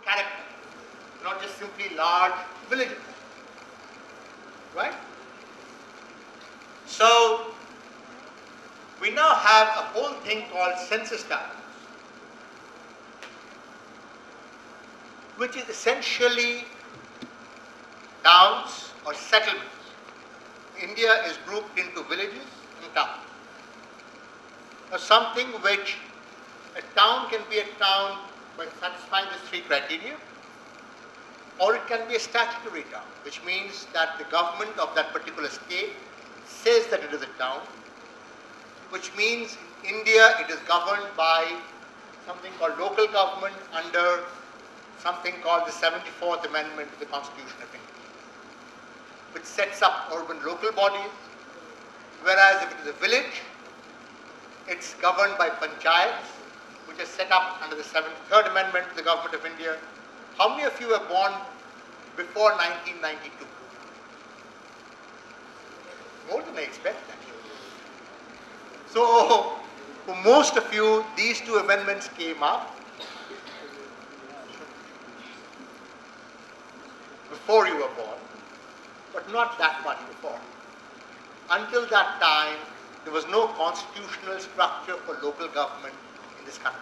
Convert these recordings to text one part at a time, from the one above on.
character, not just simply large villages. Right? So, we now have a whole thing called census towns, which is essentially towns or settlements. India is grouped into villages and towns. Now, something which a town can be a town by satisfying these three criteria, or it can be a statutory town, which means that the government of that particular state says that it is a town, which means in India it is governed by something called local government under something called the 74th Amendment to the Constitution of India, which sets up urban local bodies, whereas if it is a village, it's governed by panchayats, which is set up under the 73rd Amendment to the Government of India. How many of you were born before 1992? More than I expect, actually. So, for most of you, these two amendments came up before you were born, but not that much before. Until that time, there was no constitutional structure for local government in this country.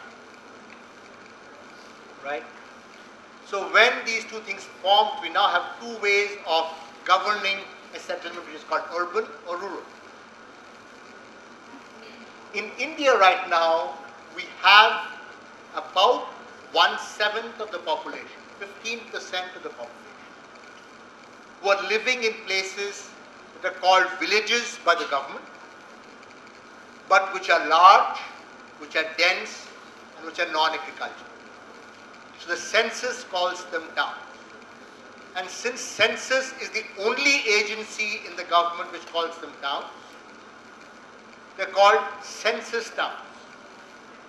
Right? So when these two things formed, we now have two ways of governing a settlement, which is called urban or rural. In India right now, we have about 1/7 of the population, 15% of the population, who are living in places that are called villages by the government, but which are large, which are dense, and which are non-agricultural. So the census calls them towns. And since census is the only agency in the government which calls them towns, they're called census towns,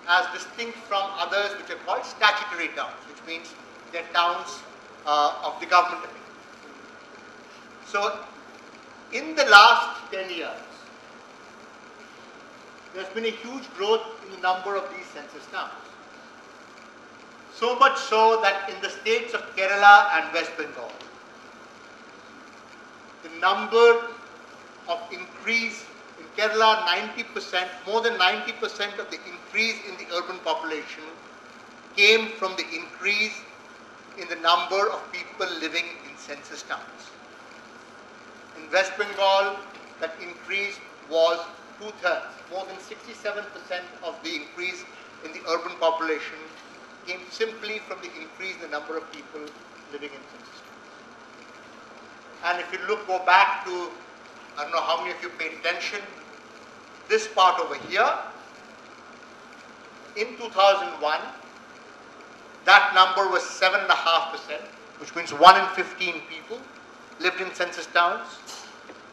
as distinct from others which are called statutory towns, which means they're towns of the government of India. So in the last 10 years, there's been a huge growth in the number of these census towns. So much so that in the states of Kerala and West Bengal, the number of increase in Kerala, 90%, more than 90% of the increase in the urban population came from the increase in the number of people living in census towns. In West Bengal, that increase was 2/3. More than 67% of the increase in the urban population came simply from the increase in the number of people living in census towns. And if you go back to, I don't know how many of you paid attention, this part over here, in 2001, that number was 7.5%, which means 1 in 15 people lived in census towns.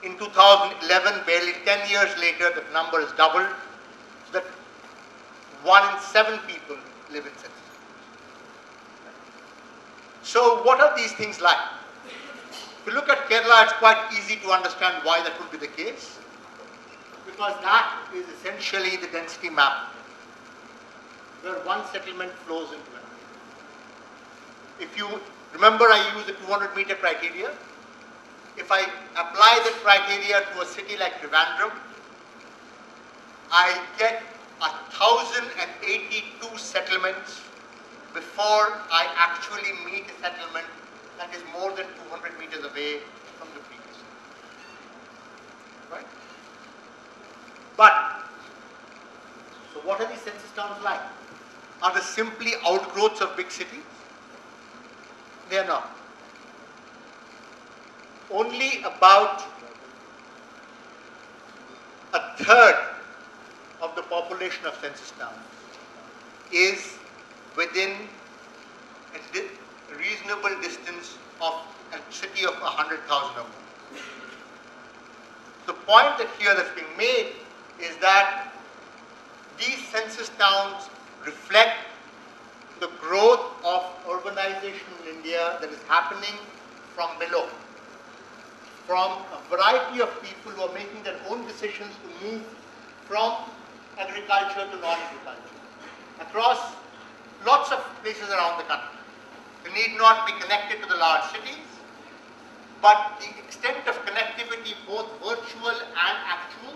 In 2011, barely 10 years later, that number is doubled, so that 1 in 7 people live in census towns. So what are these things like? If you look at Kerala, it's quite easy to understand why that would be the case, because that is essentially the density map, where one settlement flows into another. If you remember, I used the 200-meter criteria. If I apply that criteria to a city like Trivandrum, I get 1,082 settlements before I actually meet a settlement that is more than 200 meters away from the previous one. Right? But, so what are these census towns like? Are they simply outgrowths of big cities? They are not. Only about 1/3 of the population of census towns is within a reasonable distance of a city of 100,000 or more. The point that's being made is that these census towns reflect the growth of urbanization in India that is happening from below, from a variety of people who are making their own decisions to move from agriculture to non-agriculture across lots of places around the country. They need not be connected to the large cities, but the extent of connectivity, both virtual and actual,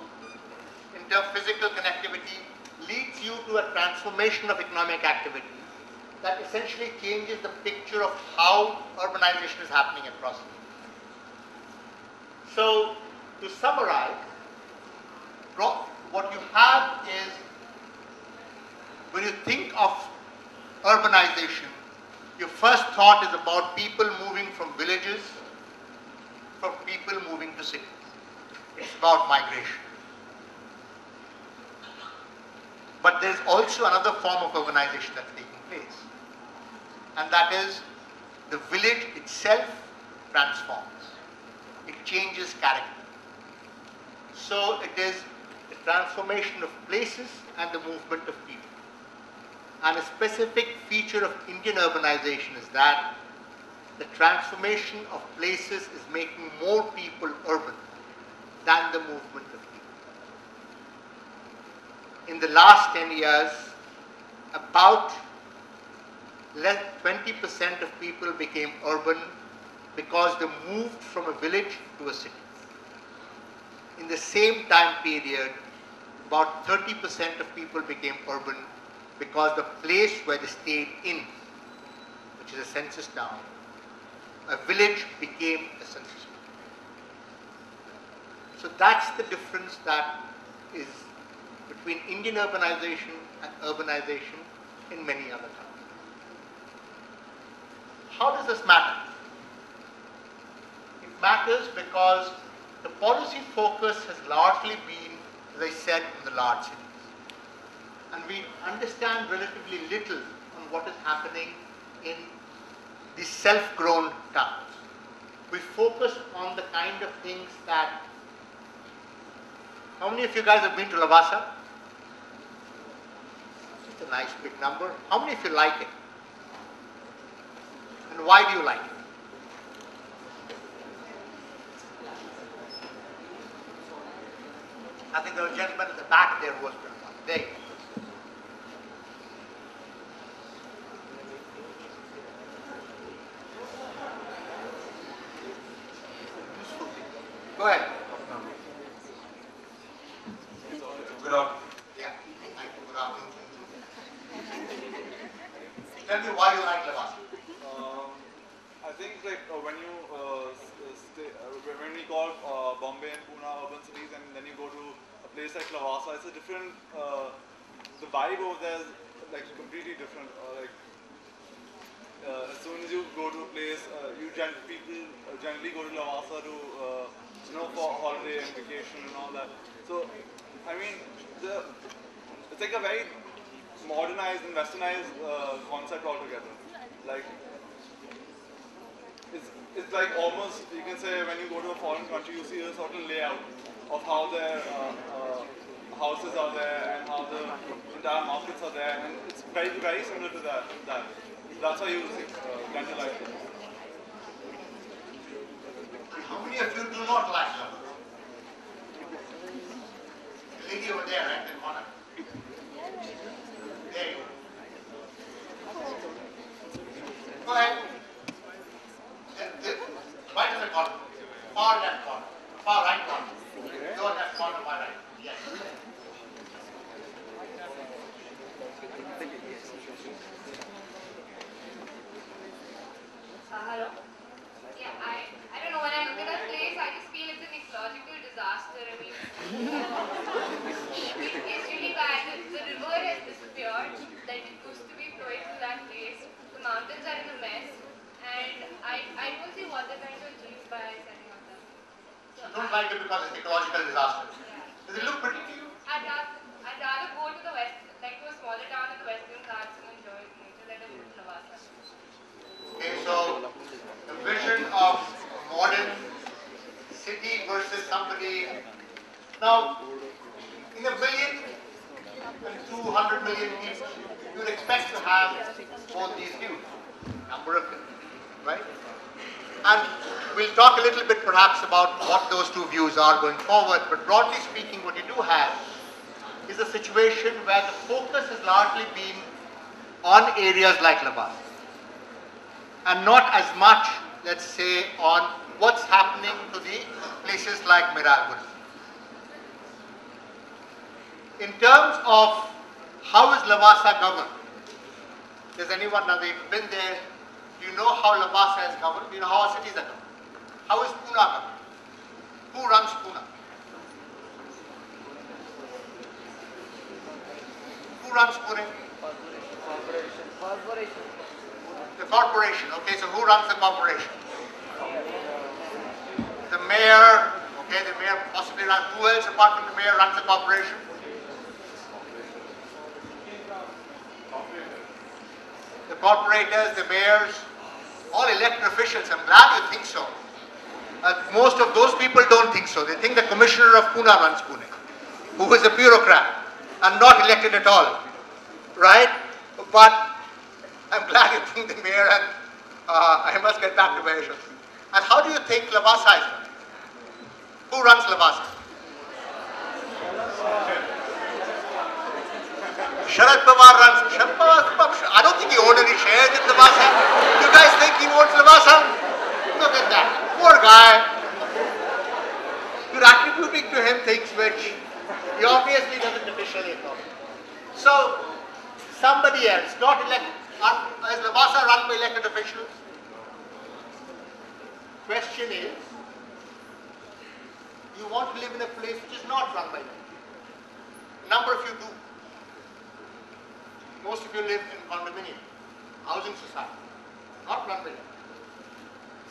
in terms of physical connectivity, leads you to a transformation of economic activity that essentially changes the picture of how urbanization is happening across India. So, to summarize, what you have is, when you think of urbanization, your first thought is about people moving from villages, from people moving to cities. It's about migration. But there's also another form of urbanization that's taking place, and that is the village itself transforms. It changes character. So it is the transformation of places and the movement of people. And a specific feature of Indian urbanization is that the transformation of places is making more people urban than the movement of people. In the last 10 years, about 20% of people became urban because they moved from a village to a city. In the same time period, about 30% of people became urban because the place where they stayed in, which is a census town, a village became a census town. So that's the difference that is between Indian urbanization and urbanization in many other countries. How does this matter? It matters because the policy focus has largely been, as I said, in the large cities. And we understand relatively little on what is happening in the self-grown towns. We focus on the kind of things that... How many of you guys have been to Lavasa? It's a nice big number. How many of you like it? And why do you like it? I think there was a gentleman at the back there who was one. There you go. Go ahead. Good afternoon. Yeah, thank you. Good afternoon. Tell me why you like Lavasa. I think when you when we call Bombay and Pune urban cities, and then you go to a place like Lavasa, it's a different. The vibe over there is completely different. As soon as you go to a place, people generally go to Lavasa to for holiday and vacation and all that. So, I mean, it's like a very modernized and westernized concept altogether. It's like almost, you can say, when you go to a foreign country, you see a certain layout of how their houses are there and how the entire markets are there, and it's very, very similar to that. That's why you tend to like it. How many of you do not like Lavasa? The lady over there, right in the corner. There you go. Go ahead. Why does it call it? Far left corner, far right corner. Your left corner, my right. Yes. Hello? Yeah, I don't know, when I look at that place, I just feel it's an ecological disaster. I mean, it's really bad. The river has disappeared that it used to be flowing through that place. The mountains are in a mess, and I don't see what they're trying to achieve by setting up that. So You don't like it because it's an ecological disaster. yeah. Does it look pretty to you? I'd rather go to the west, like to a smaller town in the Western Ghats and enjoy nature than to go to Lavasa. Okay, so the vision of a modern city versus somebody. Now, in a billion and 200 million people, you would expect to have both these views, number of them, right? And we'll talk a little bit perhaps about what those two views are going forward, but broadly speaking, what you do have is a situation where the focus has largely been on areas like Lavasa. and not as much, let's say, on what's happening to the places like Mirarpur. In terms of how is Lavasa governed, does anyone know? They've been there. Do you know how Lavasa is governed? Do you know how our cities are governed? How is Pune governed? Who runs Pune? Who runs Pune? Corporation. The corporation. Okay, so who runs the corporation? The mayor. Okay, the mayor possibly runs. Who else apart from the mayor runs the corporation? The corporators, the mayors, all elected officials. I'm glad you think so. Most of those people don't think so. They think the commissioner of Pune runs Pune, who is a bureaucrat and not elected at all, right? But I'm glad you think the mayor, and I must get back to Mahesh. And how do you think Lavasa is run? Who runs Lavasa? Sharad Pawar runs. Sharad Pawar, I don't think he owns any shares in Lavasa. You guys think he owns Lavasa? Look at that. Poor guy. You're attributing to him things which he obviously doesn't officially know. So, somebody else, not elected. Is Lavasa run by elected officials? Question is, you want to live in a place which is not run by elected. A number of you do. Most of you live in condominium, housing society, not run by elected.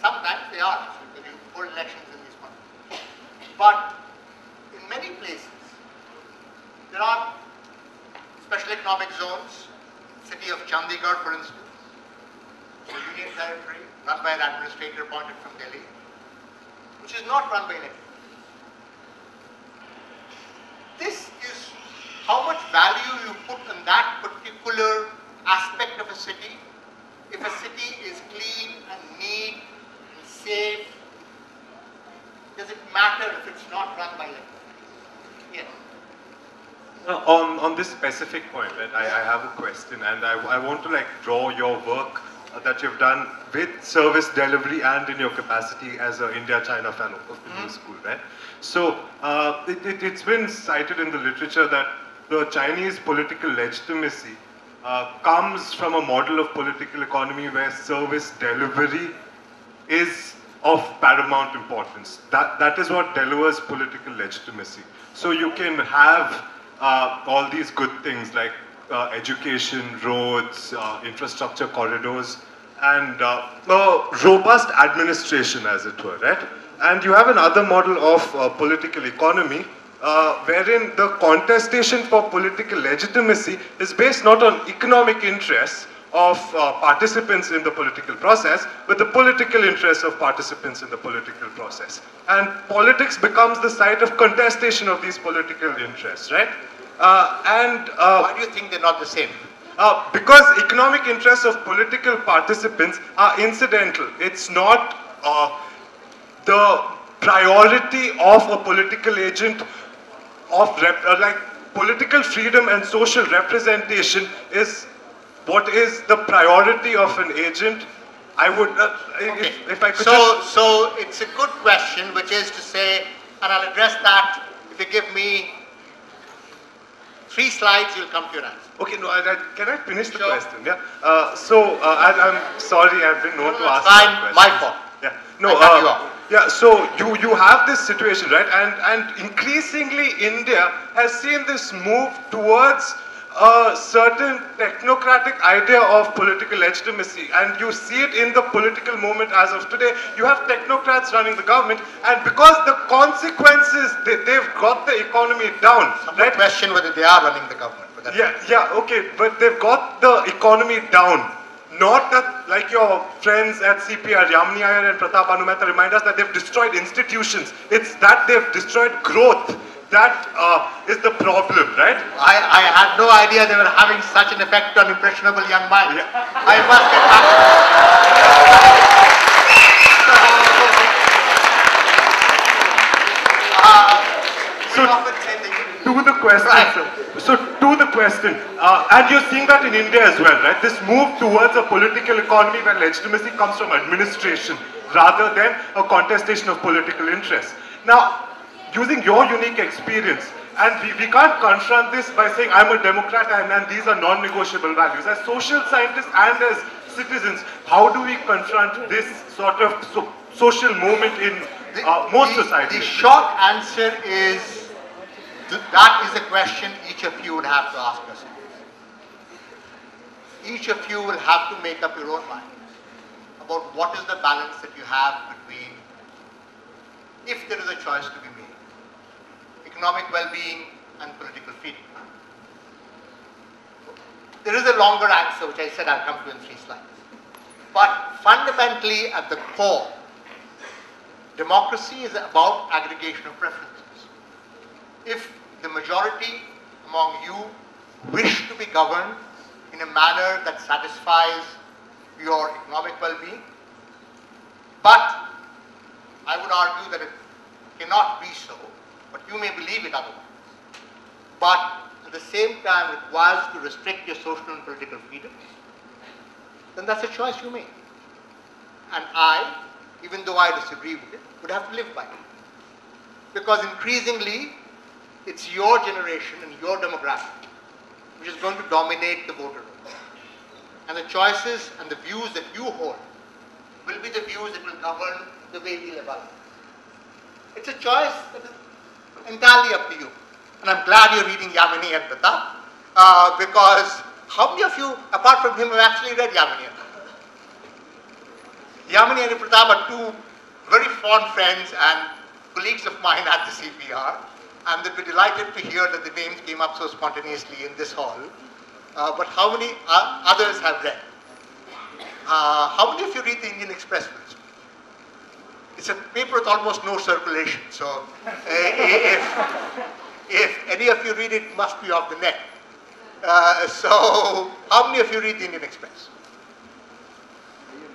Sometimes they are, because you hold elections in these countries. But in many places, there are special economic zones. City of Chandigarh, for instance, a union territory run by an administrator appointed from Delhi, which is not run by elected. This is how much value you put on that particular aspect of a city. If a city is clean and neat and safe, does it matter if it's not run by elected? Yes. On this specific point, right, I have a question, and I want to draw your work that you've done with service delivery and in your capacity as an India-China fellow of the New School, right? So it's been cited in the literature that the Chinese political legitimacy comes from a model of political economy where service delivery is of paramount importance. That is what delivers political legitimacy. So you can have all these good things like education, roads, infrastructure corridors, and robust administration, as it were, right? And you have another model of political economy wherein the contestation for political legitimacy is based not on economic interests of participants in the political process, but the political interests of participants in the political process. And politics becomes the site of contestation of these political interests, right? Why do you think they're not the same? Because economic interests of political participants are incidental. It's not the priority of a political agent of political freedom and social representation is what is the priority of an agent. I would, if I could So it's a good question, which is to say, and I'll address that if you give me 3 slides, you'll come to your answer. Okay, no, can I finish the question? Yeah. I'm sorry, I've been known to ask that question. My fault. Yeah. No. Yeah. So you have this situation, right? And increasingly, India has seen this move towards a certain technocratic idea of political legitimacy, and you see it in the political movement as of today. You have technocrats running the government, and because the consequences, they've got the economy down. Some right? Question whether they are running the government. But okay, but they've got the economy down. Not that, like your friends at CPR, Yamini Iyer and Pratap Anumeta remind us that they've destroyed institutions. It's that they've destroyed growth. That is the problem, right? I had no idea they were having such an effect on impressionable young minds. Yeah. I must get back to so, to the question, sir. So to the question, and you're seeing that in India as well, right? This move towards a political economy where legitimacy comes from administration rather than a contestation of political interest. Now, using your unique experience, and we can't confront this by saying I'm a Democrat and these are non-negotiable values. As social scientists and as citizens, how do we confront this sort of social movement in most societies? The short answer is that is a question each of you would have to ask yourselves. Each of you will have to make up your own mind about what is the balance that you have between, if there is a choice to be made, economic well-being and political freedom. There is a longer answer, which I said I'll come to in 3 slides. But fundamentally, at the core, democracy is about aggregation of preferences. If the majority among you wish to be governed in a manner that satisfies your economic well-being, but I would argue that it cannot be so, but you may believe it otherwise, but at the same time requires to restrict your social and political freedoms, then that's a choice you make. And I, even though I disagree with it, would have to live by it. Because increasingly, it's your generation and your demographic which is going to dominate the voter roll. And the choices and the views that you hold will be the views that will govern the way we live our life. It's a choice that is entirely up to you. And I'm glad you're reading Yamini and Pratap, because how many of you, apart from him, have actually read Yamini and Pratap? Yamini and Pratap are 2 very fond friends and colleagues of mine at the CPR, and they'd be delighted to hear that the names came up so spontaneously in this hall. But how many others have read? How many of you read the Indian Express, please? It's a paper with almost no circulation, so if any of you read it, it must be off the net. So how many of you read the Indian Express?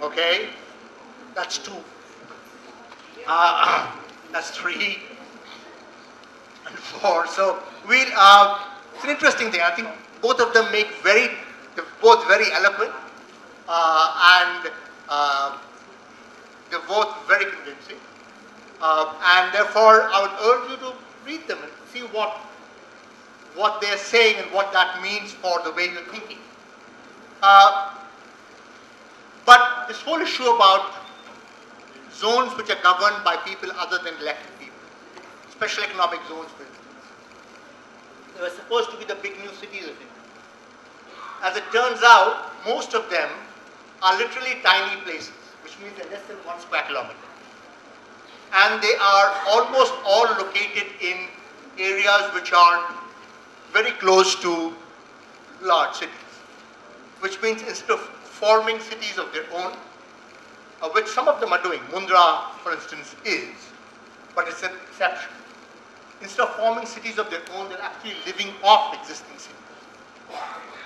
Okay, that's 2. That's 3 and 4. So we'll, it's an interesting thing. I think both of them they're both very eloquent, and they're both very convincing. And therefore, I would urge you to read them and see what they're saying and what that means for the way you're thinking. But this whole issue about zones which are governed by people other than elected people, special economic zones, for instance, they were supposed to be the big new cities of India. As it turns out, most of them are literally tiny places, which means they're less than 1 square kilometer. And they are almost all located in areas which are very close to large cities, which means instead of forming cities of their own, which some of them are doing, Mundra, for instance, is, but it's an exception. Instead of forming cities of their own, they're actually living off existing cities.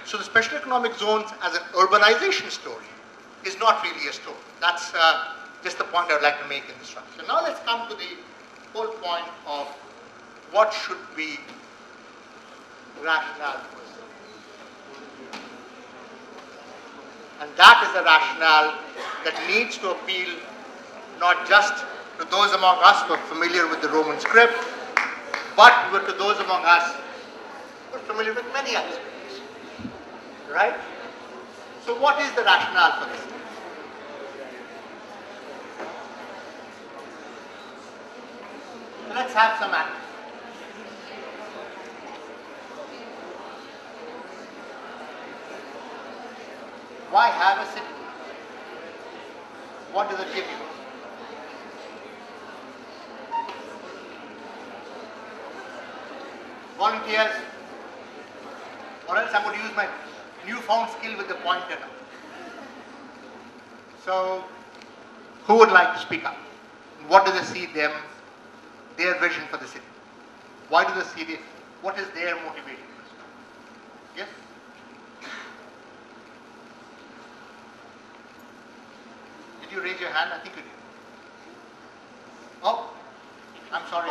So the special economic zones as an urbanization story is not really a story. That's just the point I would like to make in this structure. Now let's come to the whole point of what should be rationale for this. And that is a rationale that needs to appeal not just to those among us who are familiar with the Roman script, but to those among us who are familiar with many other scripts. Right? So what is the rationale for this? Let's have some answers. Why have a city? What does it give you? Volunteers, or else I'm going to use my newfound skill with the pointer now. So, who would like to speak up? What do they see their vision for the city? Why do they see it? What is their motivation? Yes? Did you raise your hand? I think you did. Oh, I'm sorry.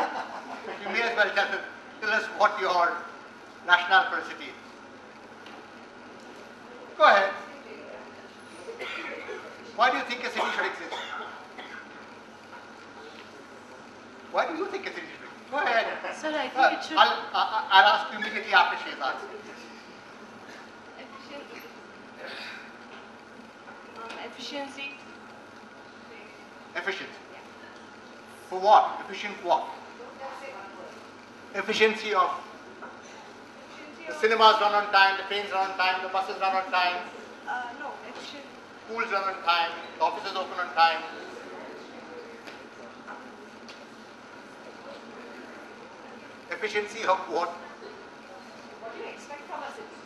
You may as well tell them. tell us what your rationale for a city is. Go ahead. Why do you think a city should exist? Why do you think a city should exist? Go ahead. Sir, I think it should. I'll ask you immediately after she has answered. Efficiency. Efficiency. For what? Efficient what? Efficiency of the cinemas run on time, the trains run on time, the buses run on time, No, efficient. schools run on time, the offices open on time. Efficiency of what? What do you expect from a city?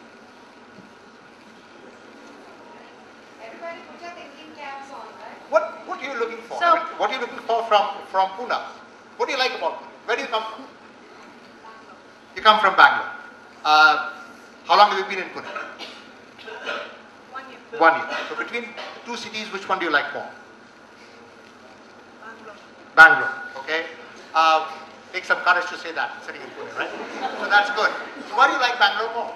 Everybody put your thinking caps on, right? What are you looking for? So- What are you looking for from Pune? What do you like about Pune? Where do you come from? You come from Bangalore. How long have you been in Pune? 1 year. 1 year. So between the two cities, which one do you like more? Bangalore. Bangalore. Okay. Take some courage to say that sitting in Pune, right? So that's good. So why do you like Bangalore more?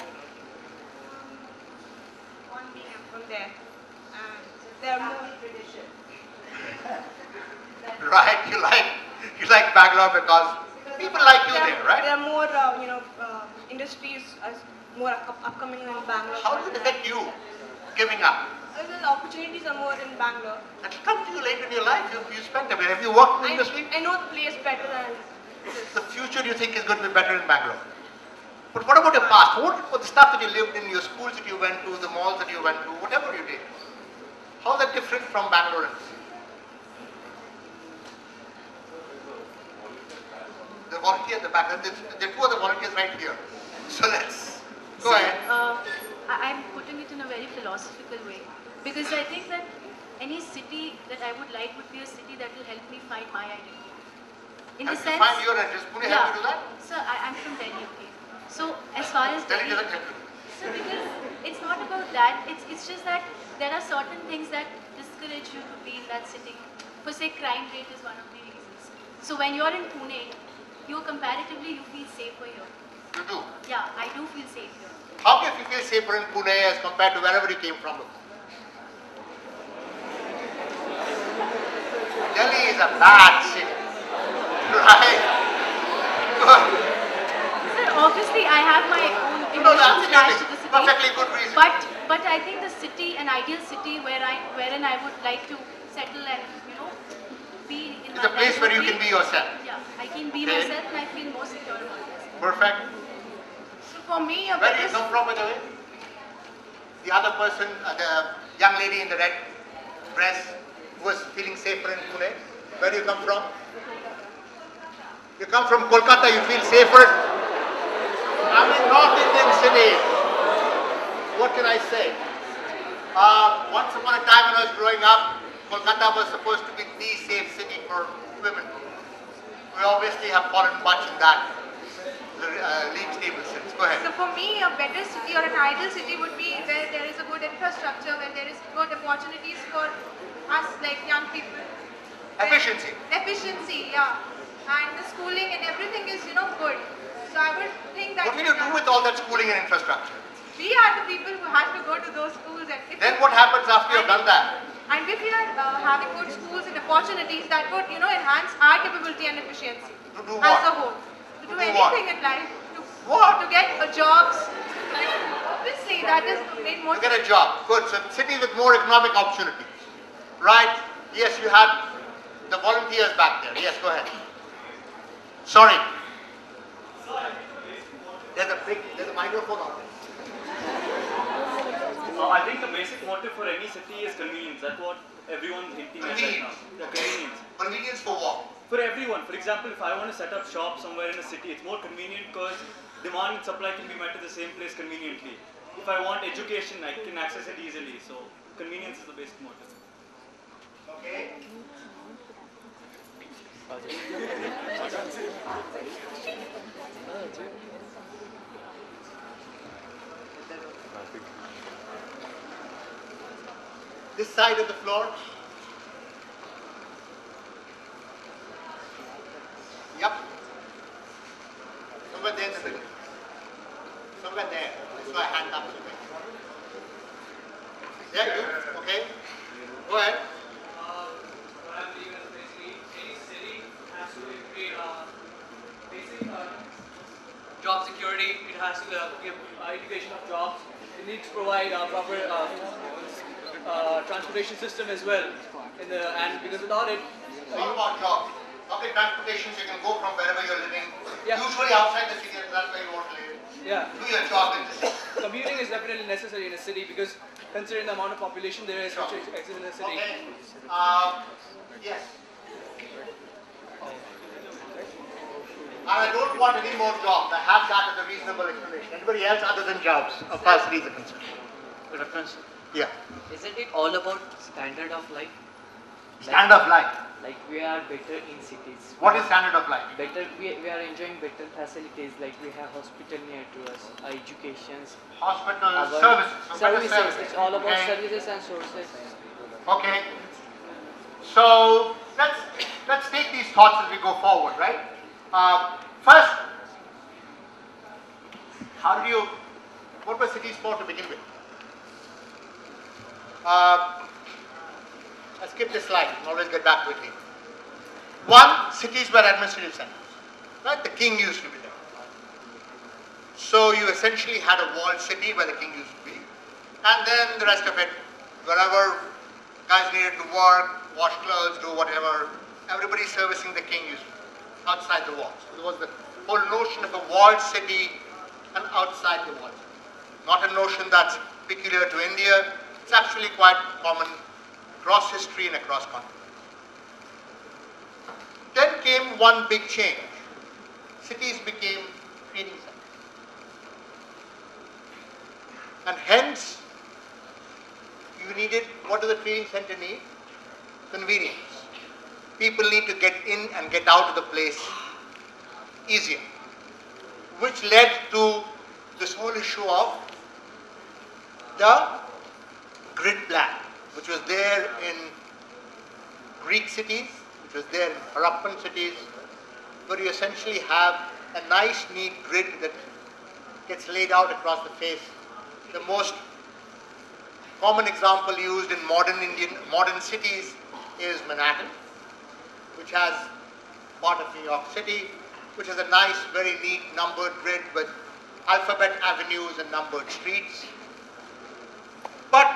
One being I'm from there. And there are more. Tradition. Right. You like Bangalore because people like you there, right? There are more, industries more upcoming in Bangalore. How does it affect you giving up? The opportunities are more in Bangalore. That will come to you later in your life. You spent them. Have you worked in the industry? I know the place better than The future you think is going to be better in Bangalore. But what about your past? What about the stuff that you lived in, your schools that you went to, the malls that you went to, whatever you did? How is that different from Bangalore? The volunteer at the back, there are two other volunteers right here. So let's go ahead. I'm putting it in a very philosophical way because I think that any city that I would like would be a city that will help me find my identity. In the Have you sense, find your address? Pune help you do that? Sir, I'm from Delhi, okay. So as far as Delhi Delhi, doesn't help you. so because it's not about that. It's just that there are certain things that discourage you to be in that city. For say, crime rate is one of the reasons. So when you're in Pune, you comparatively you feel safer here. You do. Yeah, I do feel safe here. How can you feel safer in Pune as compared to wherever you came from? Delhi is a bad city. Right? Good. Sir, obviously I have my own No, emotions attached to the absolutely. city. Perfectly good reason. But I think the city, an ideal city wherein I would like to settle and be in It's my a place life where would you can be yourself. Yeah, I can be Okay. myself and I feel more secure about myself. Perfect. So for me, Where do you come from, by the way? The other person, the young lady in the red dress who was feeling safer in Pune. Where do you come from? You come from Kolkata, you feel safer. I'm in North Indian city. What can I say? Once upon a time when I was growing up, Kolkata was supposed to be the safe city for women. We obviously have fallen much in that league table since. Go ahead. So for me, a better city or an ideal city would be where there is a good infrastructure, where there is good opportunities for us like young people. Efficiency. Efficiency, yeah. And the schooling and everything is, good. So I would think that What will you do with all that schooling and infrastructure? we are the people who have to go to those schools. And if Then what happens after you've done that? And if we are having good schools and opportunities, that would, enhance our capability and efficiency To do as what? a whole. To do do what? anything in life. What? To get jobs. Obviously, that is made more. You get a job. Good. So city with more economic opportunities. Right? Yes, you had the volunteers back there. Yes, go ahead. Sorry. There's a microphone on there. I think the basic motive for any city is convenience. That's what everyone's hinting at right now. The convenience. Convenience for what? For everyone. For example, if I want to set up shop somewhere in a city, it's more convenient because demand and supply can be met at the same place conveniently. If I want education, I can access it easily. So convenience is the basic motive. Okay. This side of the floor. Yep. Somewhere there in the Yeah, you? Okay. Go ahead. What I believe is basically any city has to create basic job security. It has to give education of jobs. It needs to provide proper transportation system as well. And because without it, What about jobs? Public transportation, so you can go from wherever you're living, yeah. usually outside the city, and that's where you want to live. Yeah. Do your job in the city. Commuting is definitely necessary in a city because considering the amount of population there is which exists in the city. Okay. Yes. And I don't want any more jobs. I have that as a reasonable explanation. Anybody else other than jobs, as far as cities are concerned? Reference. Yeah. Isn't it all about standard of life? Standard of life. Like we are better in cities. What is standard of life? Better, we are enjoying better facilities, like we have hospital near to us, educations. Hospital services. So what is Services. It's all about Okay. services and sources. Okay. So let's take these thoughts as we go forward, right? First, what were cities for to begin with? I'll skip this slide and always get back to it later. One, cities were administrative centers. Right? The king used to be there. So you essentially had a walled city where the king used to be. And then the rest of it, wherever guys needed to work, wash clothes, do whatever, everybody servicing the king used to be outside the walls. So there was the whole notion of a walled city and outside the walls. Not a notion that's peculiar to India. It's actually quite common across history and across continents. Then came one big change. Cities became training centers. And hence, you needed, what does the training center need? Convenience. People need to get in and get out of the place easier. Which led to this whole issue of the grid plan, which was there in Greek cities, which was there in Harappan cities, where you essentially have a nice, neat grid that gets laid out across the face. The most common example used in modern cities is Manhattan, which has part of New York City, which has a nice, very neat numbered grid with alphabet avenues and numbered streets. But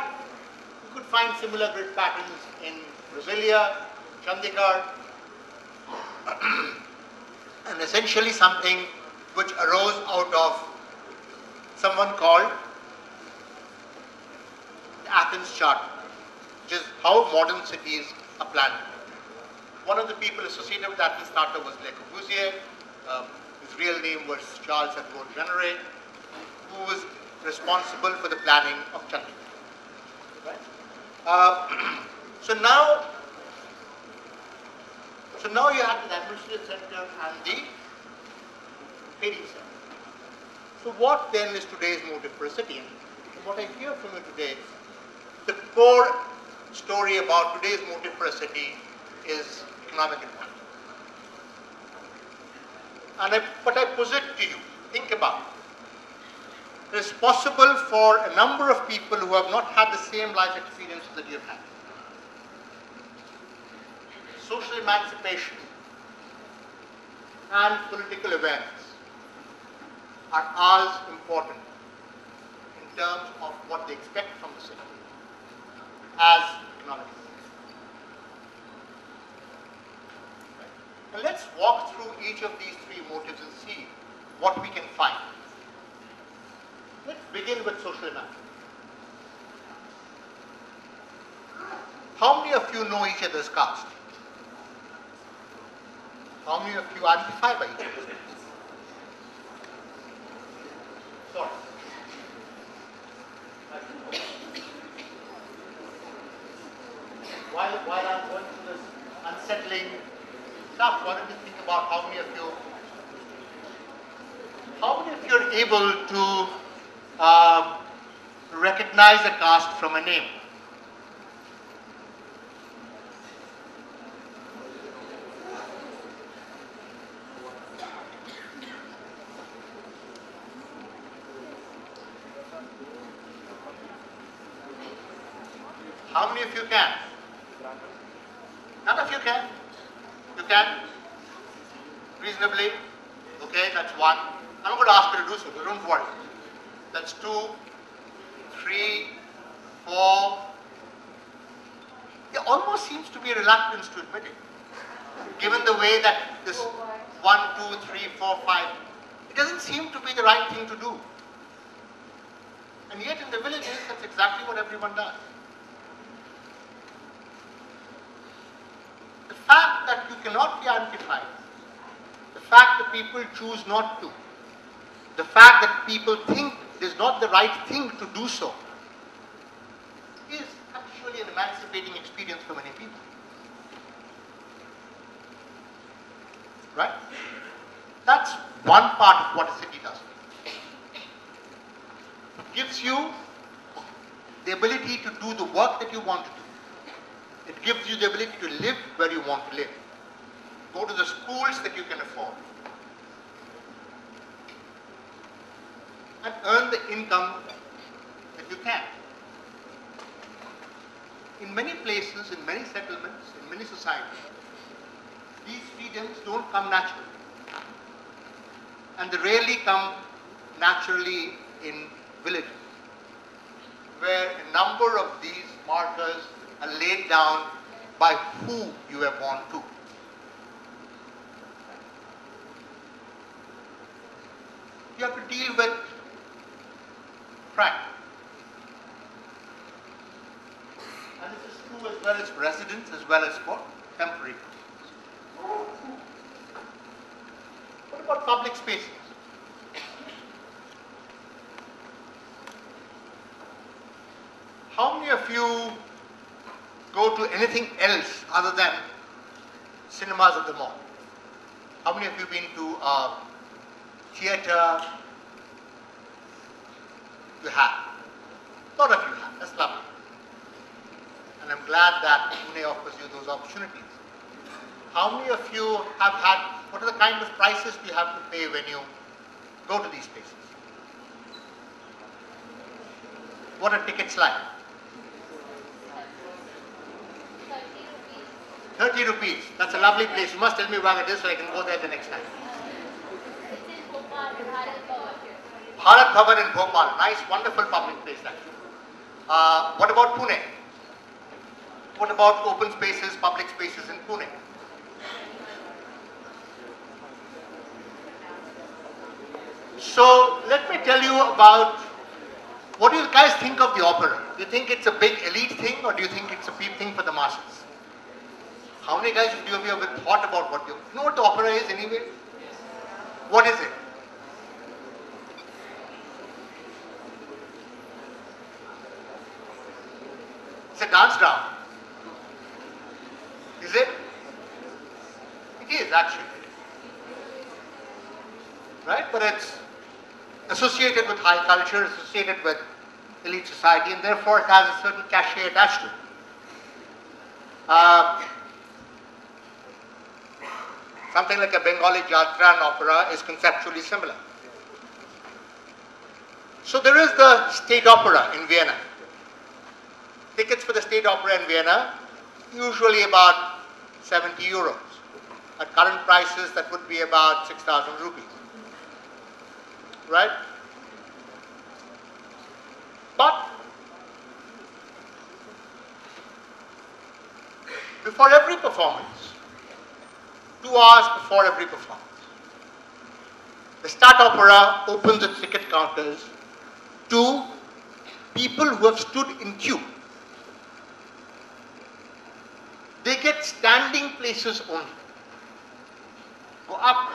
you could find similar grid patterns in Brasilia, Chandigarh, and essentially something which arose out of someone called the Athens Charter, which is how modern cities are planned. One of the people associated with Athens Charter was Le Corbusier. His real name was Charles Edward Jenner, who was responsible for the planning of Chandigarh. Right? So now you have the administrative center and the trading center. So what then is today's motive for a city? And what I hear from you today, the core story about today's motive for a city is economic advantage. But I pose it to you, think about it. It is possible for a number of people who have not had the same life experiences that you have had. Social emancipation and political awareness are as important in terms of what they expect from the city as economic. And let's walk through each of these three motives and see what we can find. Let's begin with social emancipation. How many of you know each other's caste? How many of you identify by each other? Sorry. While I'm going through this unsettling stuff, why don't you think about how many of you are able to recognize a caste from a name? How many of you can? None of you can? You can? Reasonably? Okay, that's one. I'm going to ask you to do so, so don't worry. That's 2, 3, 4. There almost seems to be a reluctance to admit it. Given the way that this 1, 2, 3, 4, 5, it doesn't seem to be the right thing to do. And yet in the villages, that's exactly what everyone does. The fact that you cannot be identified, the fact that people choose not to, the fact that people think it is not the right thing to do so, is actually an emancipating experience for many people. Right? That's one part of what a city does. It gives you the ability to do the work that you want to do. It gives you the ability to live where you want to live. Go to the schools that you can afford. And earn the income that you can. In many places, in many settlements, in many societies, these freedoms don't come naturally. And they rarely come naturally in villages, where a number of these markers are laid down by who you were born to. You have to deal with crime. And this is true as well as for residents, as well as for temporary persons. What about public spaces? How many of you go to anything else other than cinemas at the mall? How many of you been to a theatre? You have. A lot of you have. That's lovely. And I'm glad that Pune offers you those opportunities. How many of you have had, what are the kind of prices you have to pay when you go to these places? What are tickets like? 30 rupees. That's a lovely place. You must tell me where it is so I can go there the next time. Bharat Bhavan in Bhopal. Nice, wonderful public place actually. What about Pune? What about open spaces, public spaces in Pune? So let me tell you about, what do you guys think of the opera? Do you think it's a big elite thing, or do you think it's a big thing for the masses? How many guys of you have ever thought about what you know what the opera is anyway? What is it? It's a dance drama. Is it? It is actually. Right? But it's associated with high culture, associated with elite society, and therefore it has a certain cachet attached to it. Something like a Bengali Jatra and opera is conceptually similar. So there is the state opera in Vienna. Tickets for the state opera in Vienna, usually about 70 euros. At current prices, that would be about 6,000 rupees. Right? But before every performance, 2 hours before every performance, the State Opera opens its ticket counters to people who have stood in queue. They get standing places only. Go up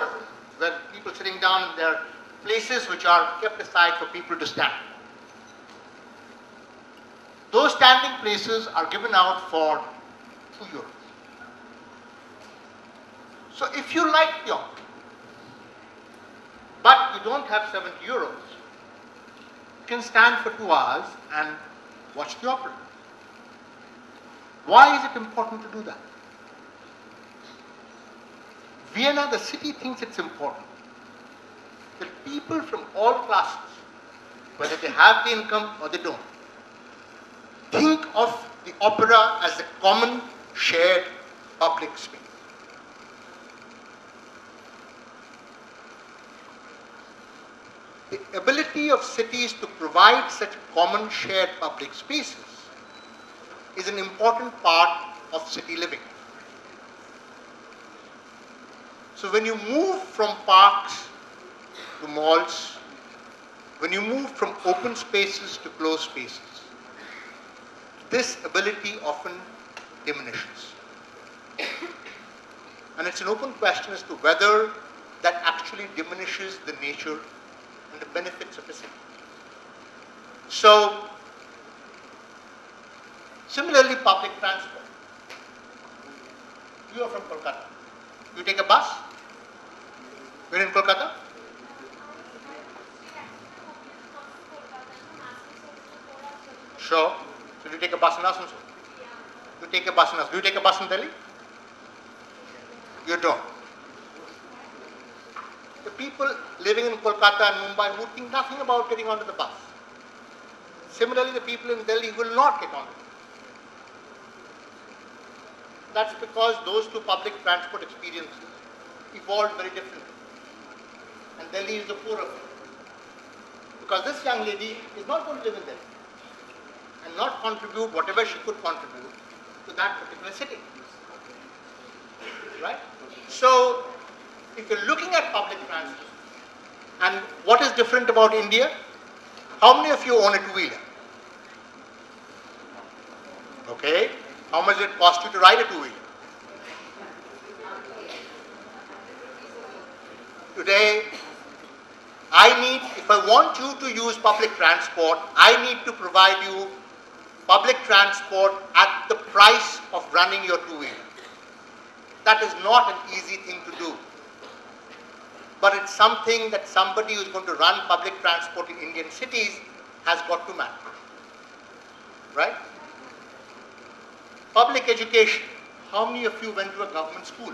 where people sitting down, and there are places which are kept aside for people to stand. Those standing places are given out for 2 euros. So if you like the opera, but you don't have 70 euros, you can stand for 2 hours and watch the opera. Why is it important to do that? Vienna, the city, thinks it's important that people from all classes, whether they have the income or they don't, think of the opera as a common shared public space. The ability of cities to provide such common shared public spaces is an important part of city living. So when you move from parks to malls, when you move from open spaces to closed spaces, this ability often diminishes. And it's an open question as to whether that actually diminishes the nature and the benefits of a city. So, similarly, public transport. You are from Kolkata. You take a bus? You're in Kolkata? Sure. So you take a bus in Asansol? You take a bus in Asansol. Do you take a bus in Delhi? You don't. The people living in Kolkata and Mumbai would think nothing about getting onto the bus. Similarly, the people in Delhi will not get onto it. That's because those two public transport experiences evolved very differently. And Delhi is the poorer one. Because this young lady is not going to live in Delhi and not contribute whatever she could contribute to that particular city. Right? So, if you're looking at public transport, and what is different about India? How many of you own a two-wheeler? Okay. How much does it cost you to ride a two-wheeler? Today, if I want you to use public transport, I need to provide you public transport at the price of running your two-wheeler. That is not an easy thing to do. But it's something that somebody who is going to run public transport in Indian cities has got to manage. Right? Public education. How many of you went to a government school?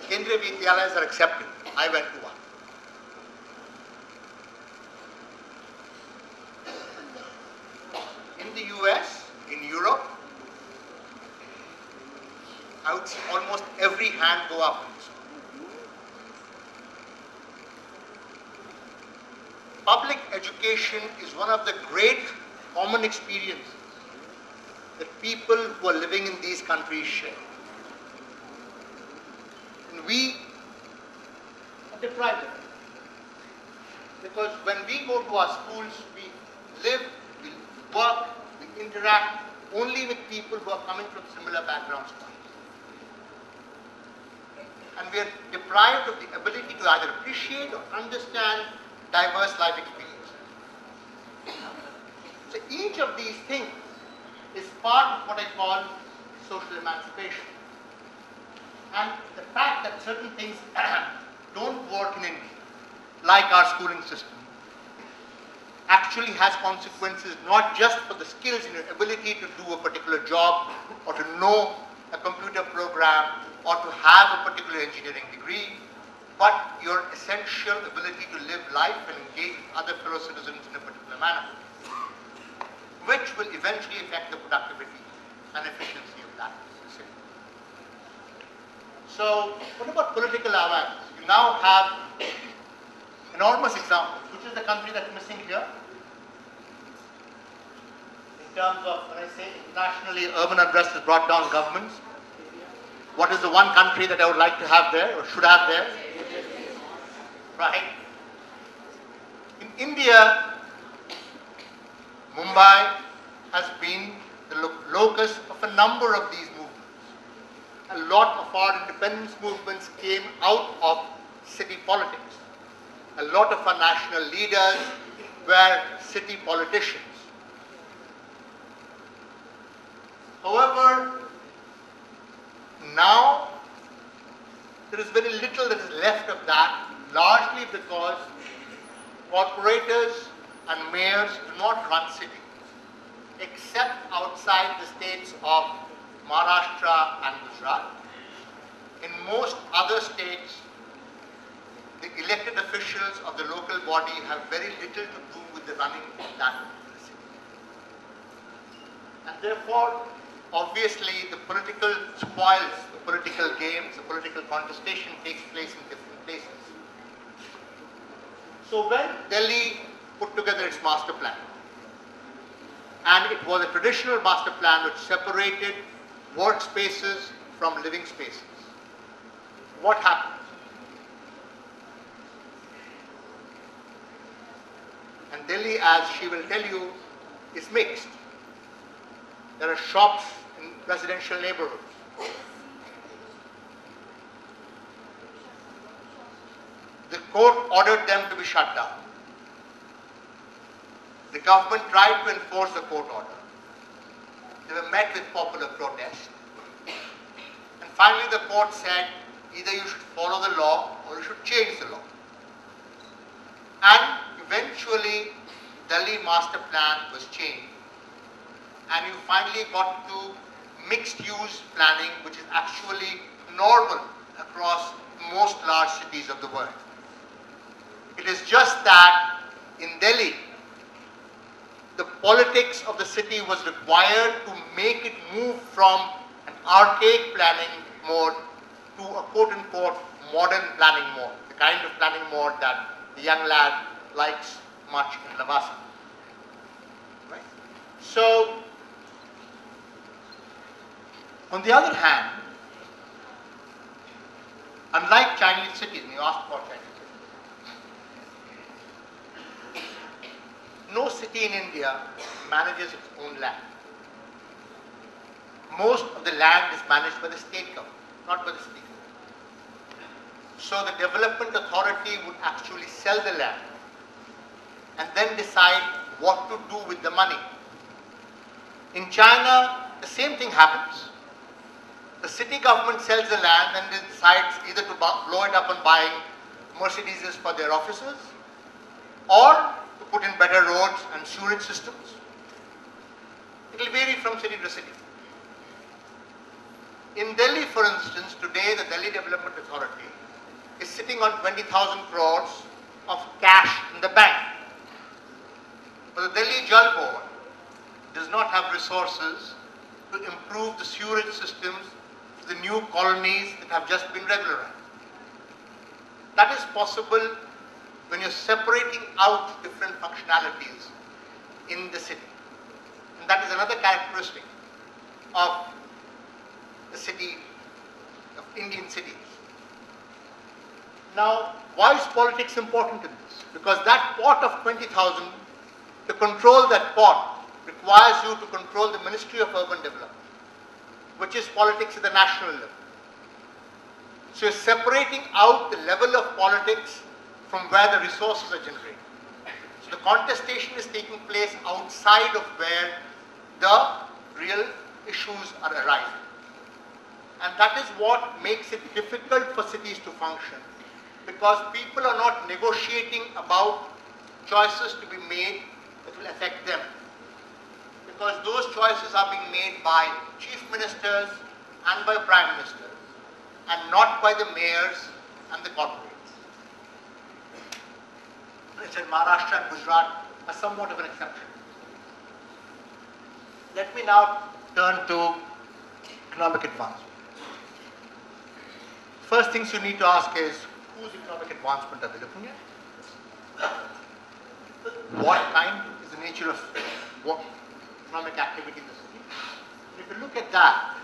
Kendriya Vidyalayas are accepted. I went to one. In the US, in Europe, I would see almost every hand go up. Public education is one of the great common experiences that people who are living in these countries share. And we are deprived of it. Because when we go to our schools, we live, we work, we interact only with people who are coming from similar backgrounds to us. And we are deprived of the ability to either appreciate or understand diverse life experiences. So each of these things is part of what I call social emancipation. And the fact that certain things don't work in India, like our schooling system, actually has consequences not just for the skills and your ability to do a particular job or to know a computer program or to have a particular engineering degree, but your essential ability to live life and engage with other fellow citizens in a particular manner, which will eventually affect the productivity and efficiency of that city. So, what about political awareness? You now have enormous examples. Which is the country that's missing here? In terms of, when I say internationally, urban unrest has brought down governments. What is the one country that I would like to have there, or should have there? Right? In India, Mumbai has been the locus of a number of these movements. A lot of our independence movements came out of city politics. A lot of our national leaders were city politicians. However, now there is very little that is left of that, largely because corporators and mayors do not run cities, except outside the states of Maharashtra and Gujarat. In most other states, the elected officials of the local body have very little to do with the running of that And therefore, obviously, the political spoils, the political games, the political contestation takes place in different places. So when Delhi put together its master plan, and it was a traditional master plan which separated workspaces from living spaces, what happened? And Delhi, as she will tell you, is mixed. There are shops in residential neighborhoods. The court ordered them to be shut down. The government tried to enforce the court order. They were met with popular protest. And finally the court said, either you should follow the law or you should change the law. And eventually, Delhi master plan was changed. And you finally got to mixed use planning, which is actually normal across most large cities of the world. It is just that in Delhi, the politics of the city was required to make it move from an archaic planning mode to a quote-unquote modern planning mode, the kind of planning mode that the young lad likes much in Lavasa. Right? So, on the other hand, unlike Chinese cities, and you asked about Chinese cities, no city in India manages its own land. Most of the land is managed by the state government, not by the city government. So the development authority would actually sell the land and then decide what to do with the money. In China, the same thing happens. The city government sells the land and decides either to blow it up and buying Mercedeses for their offices or to put in better roads and sewage systems. It will vary from city to city. In Delhi, for instance, today the Delhi Development Authority is sitting on 20,000 crores of cash in the bank. But the Delhi Jal Board does not have resources to improve the sewerage systems for the new colonies that have just been regularized. That is possible when you're separating out different functionalities in the city. And that is another characteristic of the city, of Indian cities. Now, why is politics important in this? Because that pot of 20,000, to control that pot requires you to control the Ministry of Urban Development, which is politics at the national level. So you're separating out the level of politics from where the resources are generated. So the contestation is taking place outside of where the real issues are arising. And that is what makes it difficult for cities to function, because people are not negotiating about choices to be made that will affect them. Because those choices are being made by chief ministers and by prime ministers, and not by the mayors and the corporates. I said Maharashtra and Gujarat are somewhat of an exception. Let me now turn to economic advancement. First things you need to ask is, whose economic advancement are we looking at? What kind is the nature of what economic activity in the city? And if you look at that,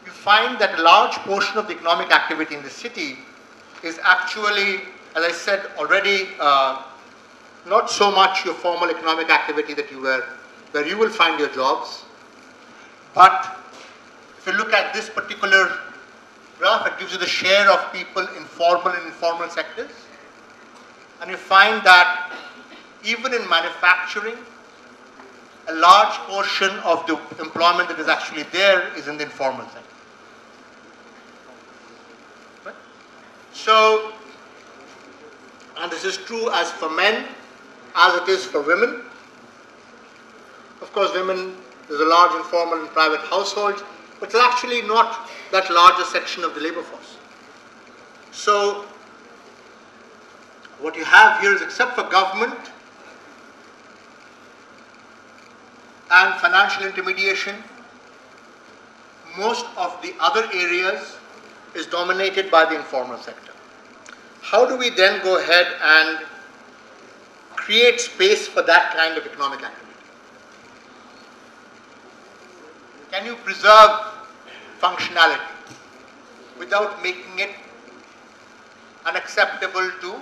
you find that a large portion of the economic activity in the city is actually, as I said already, not so much your formal economic activity that where you will find your jobs, but if you look at this particular graph, it gives you the share of people in formal and informal sectors, and you find that even in manufacturing, a large portion of the employment that is actually there is in the informal sector. Right? So, and this is true as for men as it is for women. Of course, women, there's a large informal and private households, but it's actually not that large a section of the labor force. So, what you have here is, except for government, and financial intermediation. Most of the other areas is dominated by the informal sector. How do we then go ahead and create space for that kind of economic activity? Can you preserve functionality without making it unacceptable to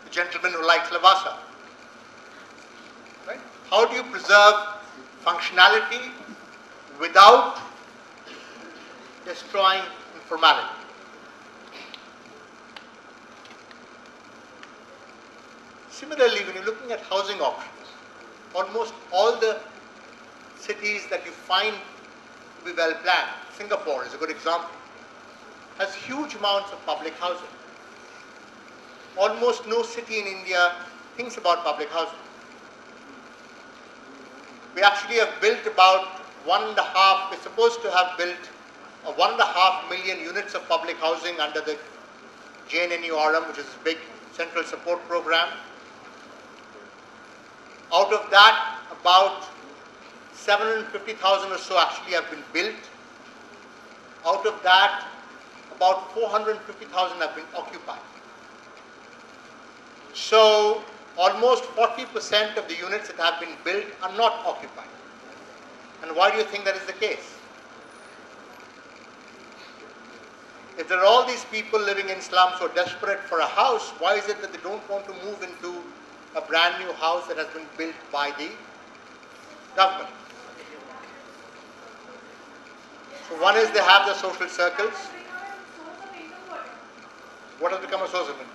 the gentleman who likes lavasa? Right? How do you preserve functionality without destroying informality? Similarly, when you're looking at housing options, almost all the cities that you find to be well planned, Singapore is a good example, has huge amounts of public housing. Almost no city in India thinks about public housing. We actually have built about we're supposed to have built 1.5 million units of public housing under the JNNURM, which is a big central support program. Out of that, about 750,000 or so actually have been built. Out of that, about 450,000 have been occupied. So almost 40% of the units that have been built are not occupied. And why do you think that is the case? If there are all these people living in slums who are desperate for a house, why is it that they don't want to move into a brand new house that has been built by the government? So one is they have the social circles. What has become a source of income?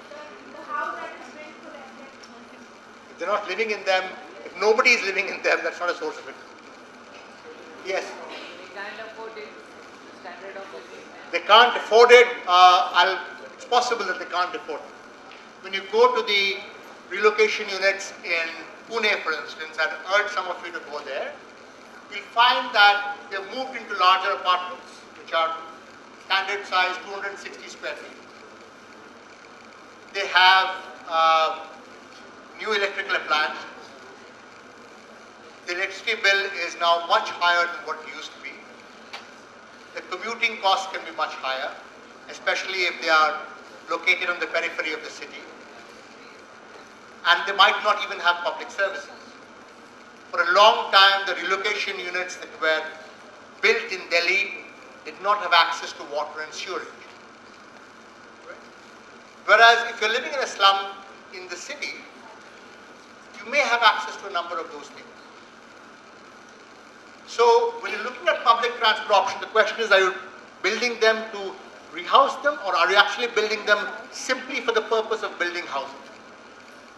If they're not living in them, if nobody is living in them, that's not a source of income. Yes? They can't afford it, the standard of living. They can't afford it. It's possible that they can't afford it. When you go to the relocation units in Pune, for instance, I'd urge some of you to go there, you'll find that they've moved into larger apartments, which are standard size 260 square feet. They have new electrical appliances. The electricity bill is now much higher than what it used to be. The commuting costs can be much higher, especially if they are located on the periphery of the city. And they might not even have public services. For a long time, the relocation units that were built in Delhi did not have access to water and sewerage. Whereas if you're living in a slum in the city, you may have access to a number of those things. So when you're looking at public transport options, the question is, are you building them to rehouse them, or are you actually building them simply for the purpose of building houses?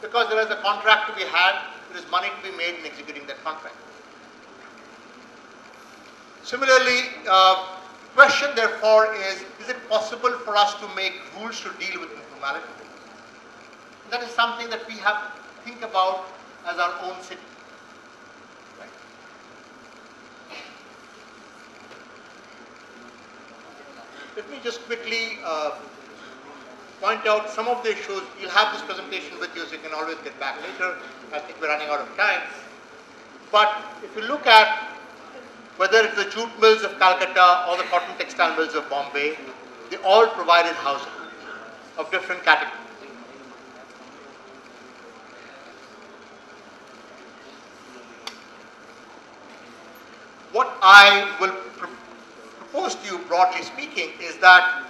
Because there is a contract to be had, there is money to be made in executing that contract. Similarly, question therefore is it possible for us to make rules to deal with informality? That is something that we have to think about as our own city. Right? Let me just quickly point out some of the issues. You'll have this presentation with you, so you can always get back later. I think we're running out of time. But if you look at whether it's the jute mills of Calcutta or the cotton textile mills of Bombay, they all provided housing of different categories. What I will propose to you, broadly speaking, is that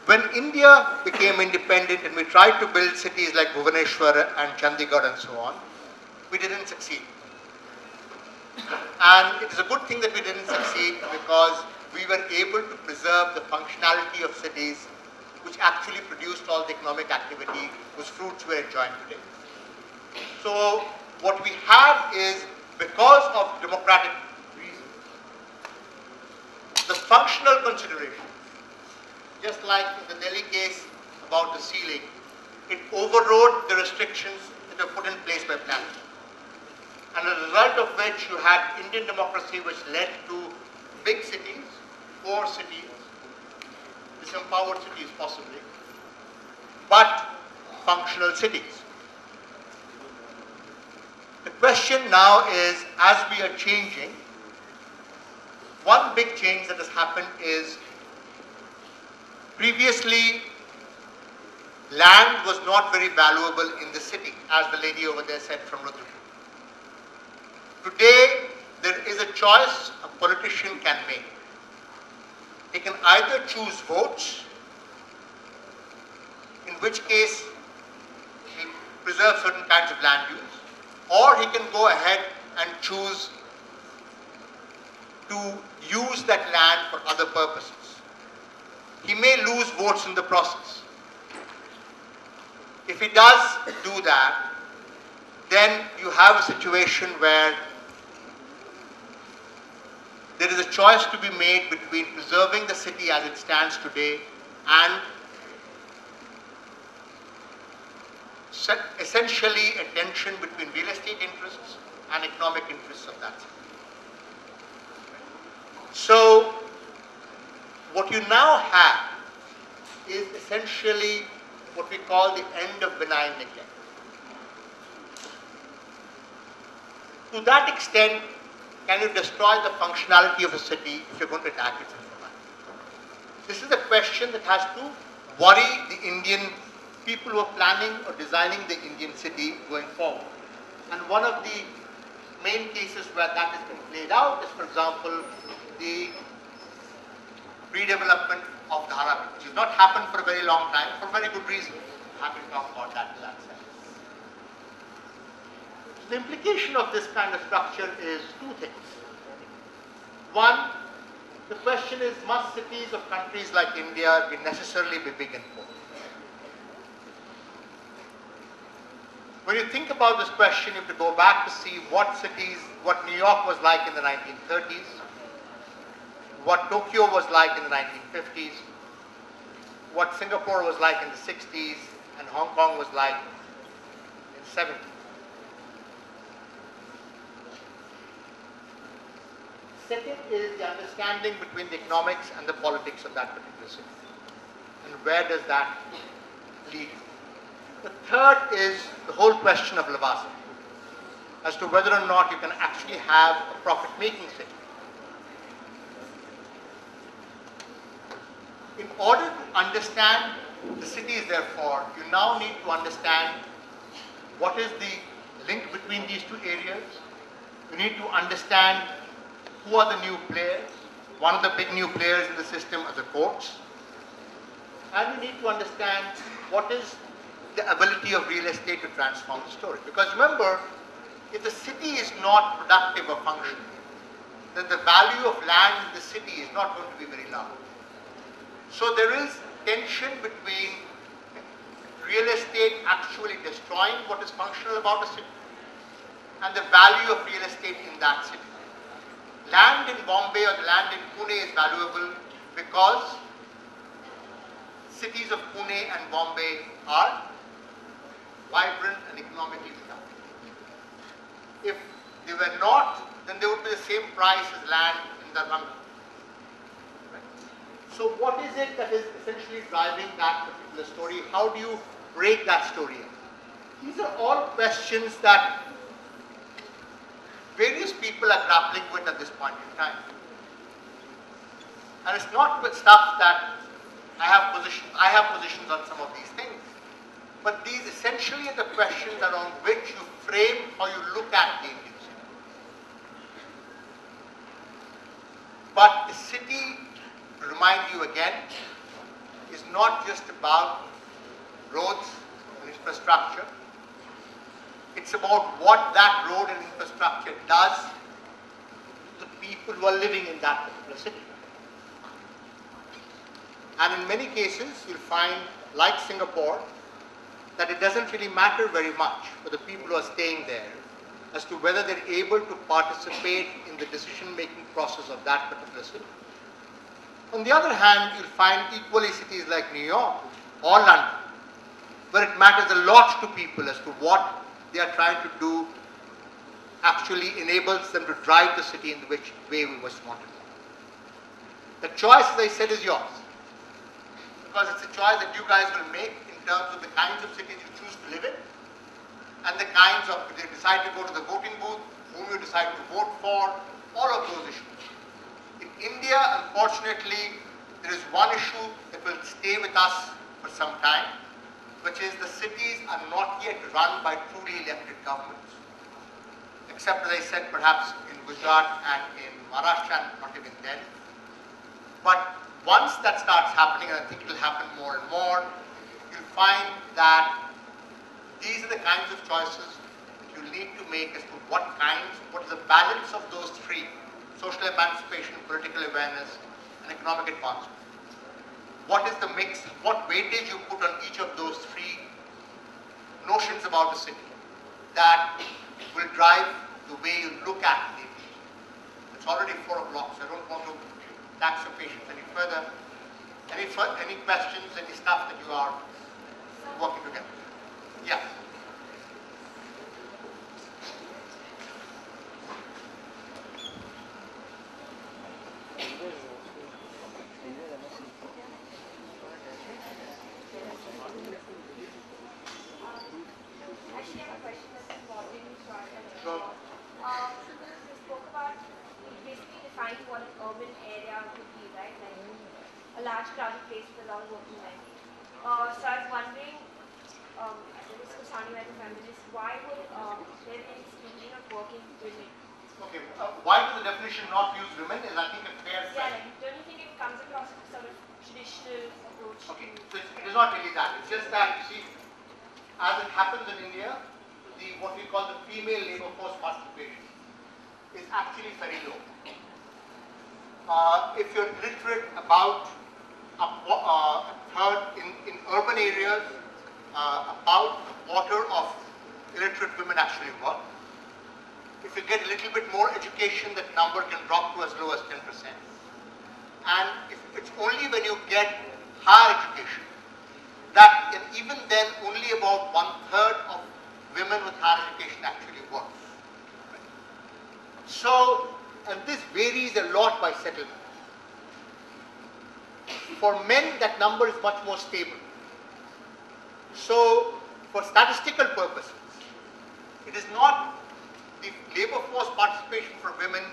when India became independent and we tried to build cities like Bhubaneswar and Chandigarh and so on, we didn't succeed. And it is a good thing that we didn't succeed, because we were able to preserve the functionality of cities which actually produced all the economic activity whose fruits we're enjoying today. So what we have is, because of democratic reasons, the functional considerations, just like in the Delhi case about the ceiling, it overrode the restrictions that were put in place by planners. And as a result of which you had Indian democracy, which led to big cities, 4 cities, disempowered cities possibly, but functional cities. The question now is, as we are changing, one big change that has happened is previously land was not very valuable in the city, as the lady over there said from Rudra. Today, there is a choice a politician can make. He can either choose votes, in which case he preserves certain kinds of land use, or he can go ahead and choose to use that land for other purposes. He may lose votes in the process. If he does do that, then you have a situation where there is a choice to be made between preserving the city as it stands today and essentially a tension between real estate interests and economic interests of that city. So, what you now have is essentially what we call the end of benign neglect. To that extent, can you destroy the functionality of a city if you're going to attack its infrastructure? This is a question that has to worry the Indian people who are planning or designing the Indian city going forward. And one of the main cases where that has been played out is, for example, the redevelopment of Dharavi, which has not happened for a very long time for very good reason. I'm happy to talk about that in that sense. The implication of this kind of structure is two things. One, the question is, must cities of countries like India necessarily be big and poor? When you think about this question, you have to go back to see what New York was like in the 1930s, what Tokyo was like in the 1950s, what Singapore was like in the 60s, and Hong Kong was like in the 70s. Second is the understanding between the economics and the politics of that particular city. And where does that lead? The third is the whole question of Lavazza, as to whether or not you can actually have a profit-making city. In order to understand the cities, therefore, you now need to understand what is the link between these two areas. You need to understand who are the new players. One of the big new players in the system are the courts. And you need to understand what is the ability of real estate to transform the story. Because remember, if the city is not productive or functional, then the value of land in the city is not going to be very large. So there is tension between real estate actually destroying what is functional about a city and the value of real estate in that city. Land in Bombay or the land in Pune is valuable because cities of Pune and Bombay are vibrant and economically productive. If they were not, then they would be the same price as land in Darbhanga. So what is it that is essentially driving that particular story? How do you break that story in? These are all questions that various people are grappling with at this point in time. And it's not with stuff that I have positions on some of these things. But these essentially are the questions around which you frame how you look at the Indian city. But the city, to remind you again, is not just about roads and infrastructure. It's about what that road and infrastructure does to the people who are living in that particular city. And in many cases, you'll find, like Singapore, that it doesn't really matter very much for the people who are staying there as to whether they're able to participate in the decision-making process of that particular city. On the other hand, you'll find equally cities like New York or London, where it matters a lot to people as to what they are trying to do actually enables them to drive the city in which way we must want it. The choice, as I said, is yours. Because it's a choice that you guys will make in terms of the kinds of cities you choose to live in and the kinds of, they decide to go to the voting booth, whom you decide to vote for, all of those issues. In India, unfortunately, there is one issue that will stay with us for some time, which is the cities are not yet run by truly elected governments, except, as I said, perhaps in Gujarat and in Maharashtra, and not even then. But once that starts happening, and I think it will happen more and more, you'll find that these are the kinds of choices that you need to make as to what is the balance of those three: social emancipation, political awareness, and economic advancement. What is the mix? What weightage you put on each of those three notions about the city that will drive the way you look at the city. It's already 4 o'clock, so I don't want to tax your patience any further. Any questions, any stuff that you are working together? Yeah. Actually, I have a question that's important. Sure. You spoke about, you basically defined what an urban area could be, right? Like a large crowded place with a lot of working men. So I was wondering, this was sounding like a feminist, why would there be an exclusion of working women? Okay, why would the definition not use women is, I think, a fair Yeah, question. like, don't you think it comes across as a sort of traditional approach? Okay, so it is not really that. It's just that, you see, as it happens in India, what we call the female labor force participation is actually very low. If you're literate, about a third in urban areas, about a quarter of illiterate women actually work. If you get a little bit more education, that number can drop to as low as 10%. And it's only when you get higher education that, and even then, only about 1/3 of women with higher education actually work. So, and this varies a lot by settlement. For men, that number is much more stable. So, for statistical purposes, it is not the labor force participation for women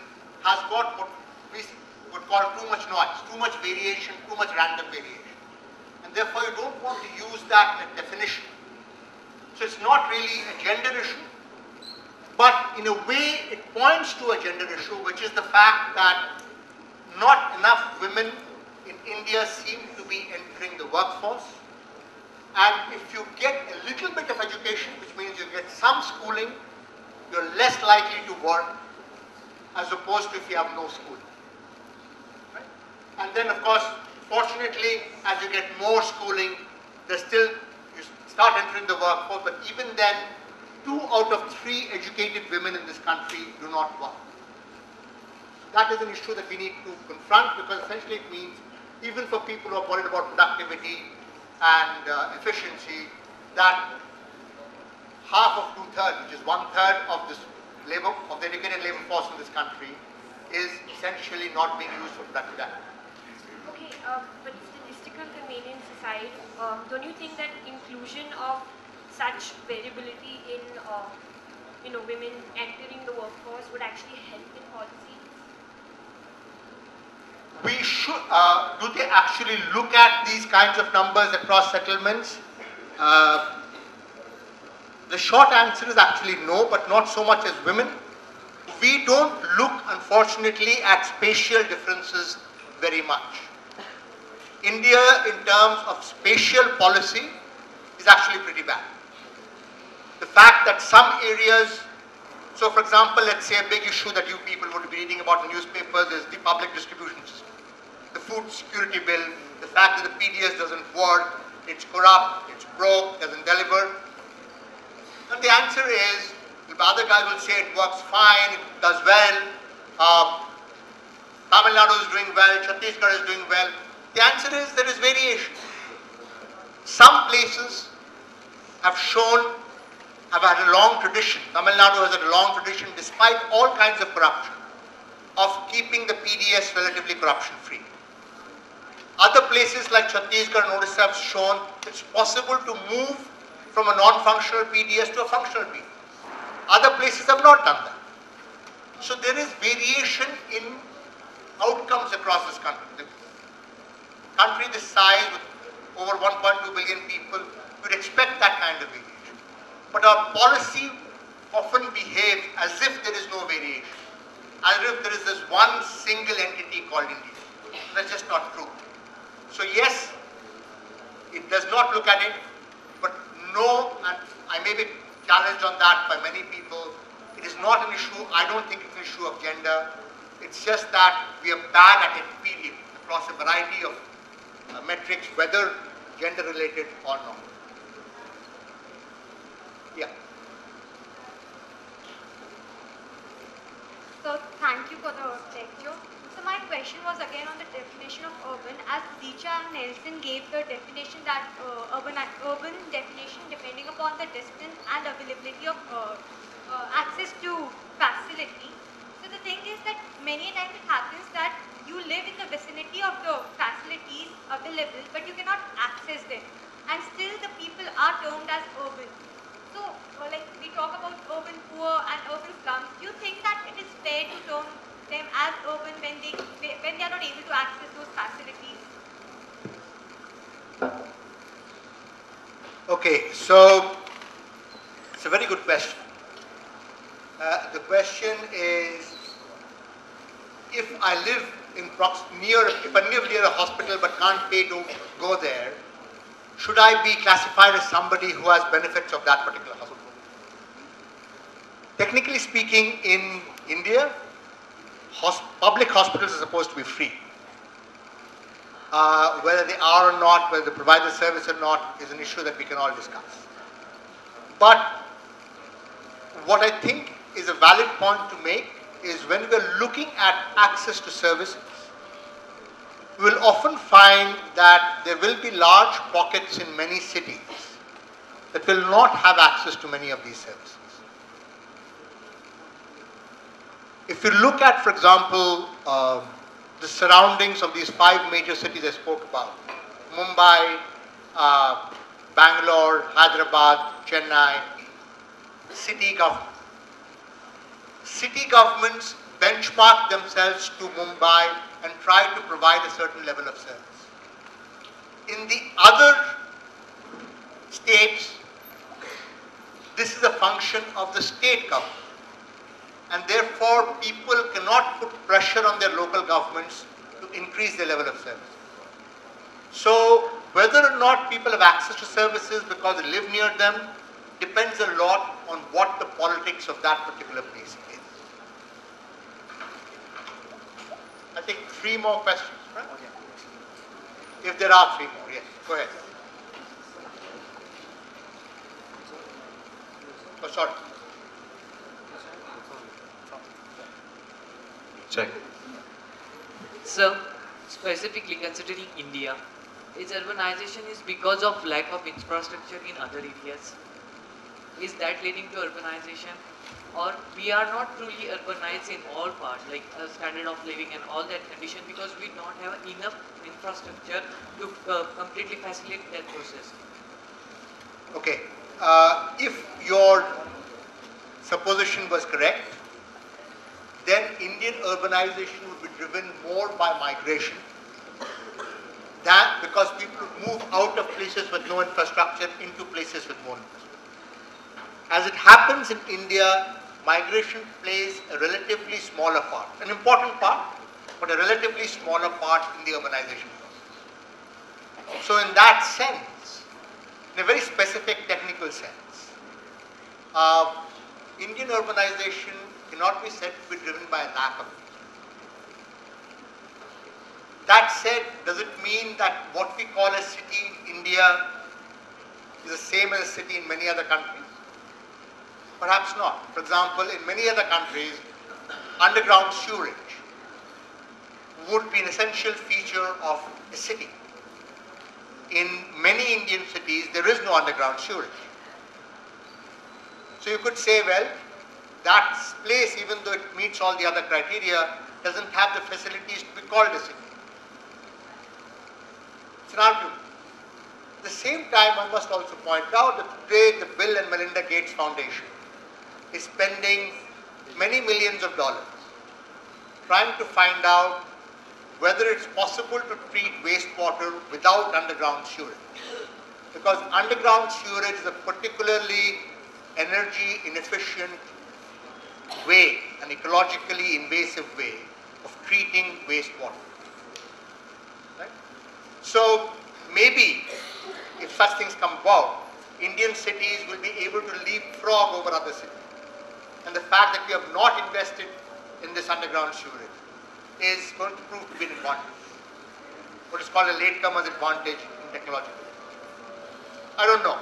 has got what we would call too much noise, too much variation, too much random variation. And therefore, you don't want to use that in a definition. So it's not really a gender issue, but in a way it points to a gender issue, which is the fact that not enough women in India seem to be entering the workforce. And if you get a little bit of education, which means you get some schooling, you're less likely to work as opposed to if you have no schooling. Right? And then, of course, fortunately, as you get more schooling, there's still, you start entering the workforce, but even then, 2 out of 3 educated women in this country do not work. That is an issue that we need to confront, because essentially it means even for people who are worried about productivity and efficiency, that half of 2/3, which is 1/3 of this labor, of the educated labor force in this country, is essentially not being used for productive activity. Okay, but statistical convenience aside, don't you think that inclusion of such variability in women entering the workforce would actually help in policy? We should, do they actually look at these kinds of numbers across settlements? The short answer is actually no, but not so much as women. We don't look, unfortunately, at spatial differences very much. India, in terms of spatial policy, is actually pretty bad. The fact that some areas, so for example, let's say a big issue that you people would be reading about in newspapers is the public distribution system. The food security bill, the fact that the PDS doesn't work, it's corrupt, it's broke, doesn't deliver. And the answer is, the other guy will say it works fine, it does well, Tamil Nadu is doing well, Chhattisgarh is doing well. The answer is there is variation. Some places have had a long tradition. Tamil Nadu has had a long tradition, despite all kinds of corruption, of keeping the PDS relatively corruption free. Other places like Chhattisgarh and Odisha have shown it's possible to move from a non-functional PDS to a functional PDS. Other places have not done that. So there is variation in outcomes across this country. The country this size with over 1.2 billion people, you'd expect that kind of variation. But our policy often behaves as if there is no variation, as if there is this one single entity called India. That's just not true. So yes, it does not look at it, but no, and I may be challenged on that by many people, it is not an issue. I don't think it's an issue of gender. It's just that we are bad at it, period, across a variety of metrics, whether gender related or not. Yeah. So thank you for the lecture. So my question was again on the definition of urban, as Zicha and Nelson gave the definition that urban definition depending upon the distance and availability of access to facility. So the thing is that many times it happens that you live in the vicinity of the facilities available, but you cannot access them, and still the people are termed as urban. So like we talk about urban poor and urban slums, do you think that it is fair to term them as urban when they are not able to access those facilities? Okay, so it's a very good question. The question is, if I live in if I live near a hospital but can't pay to go there, should I be classified as somebody who has benefits of that particular hospital? Technically speaking, in India, public hospitals are supposed to be free. Whether they are or not, whether they provide the service or not, is an issue that we can all discuss. But what I think is a valid point to make is when we are looking at access to services, we will often find that there will be large pockets in many cities that will not have access to many of these services. If you look at, for example, the surroundings of these 5 major cities I spoke about, Mumbai, Bangalore, Hyderabad, Chennai, city governments benchmark themselves to Mumbai and try to provide a certain level of service. In the other states, this is a function of the state government, and therefore people cannot put pressure on their local governments to increase their level of service. So whether or not people have access to services because they live near them depends a lot on what the politics of that particular place is. I think 3 more questions, right? If there are 3 more, yes, go ahead. Oh, sorry. Check. So, specifically considering India, its urbanization is because of lack of infrastructure in other areas. Is that leading to urbanization? Or we are not truly urbanized in all parts, like standard of living and all that condition, because we don't have enough infrastructure to completely facilitate that process. Okay. If your supposition was correct, then Indian urbanization would be driven more by migration than because people move out of places with no infrastructure into places with more infrastructure. As it happens in India, migration plays a relatively smaller part, an important part, but a relatively smaller part in the urbanization process. So in that sense, in a very specific technical sense, Indian urbanization cannot be said to be driven by a lack of it. That said, does it mean that what we call a city in India is the same as a city in many other countries? Perhaps not. For example, in many other countries, underground sewerage would be an essential feature of a city. In many Indian cities, there is no underground sewerage. So you could say, well, that place, even though it meets all the other criteria, doesn't have the facilities to be called a city. It's an argument. At the same time, I must also point out that today the Bill and Melinda Gates Foundation is spending many millions of dollars trying to find out whether it's possible to treat wastewater without underground sewage. Because underground sewage is a particularly energy inefficient way, an ecologically invasive way of treating wastewater. Right? So maybe if such things come about, Indian cities will be able to leapfrog over other cities. And the fact that we have not invested in this underground sewerage is going to prove to be an advantage. What is called a latecomer's advantage in technology. I don't know.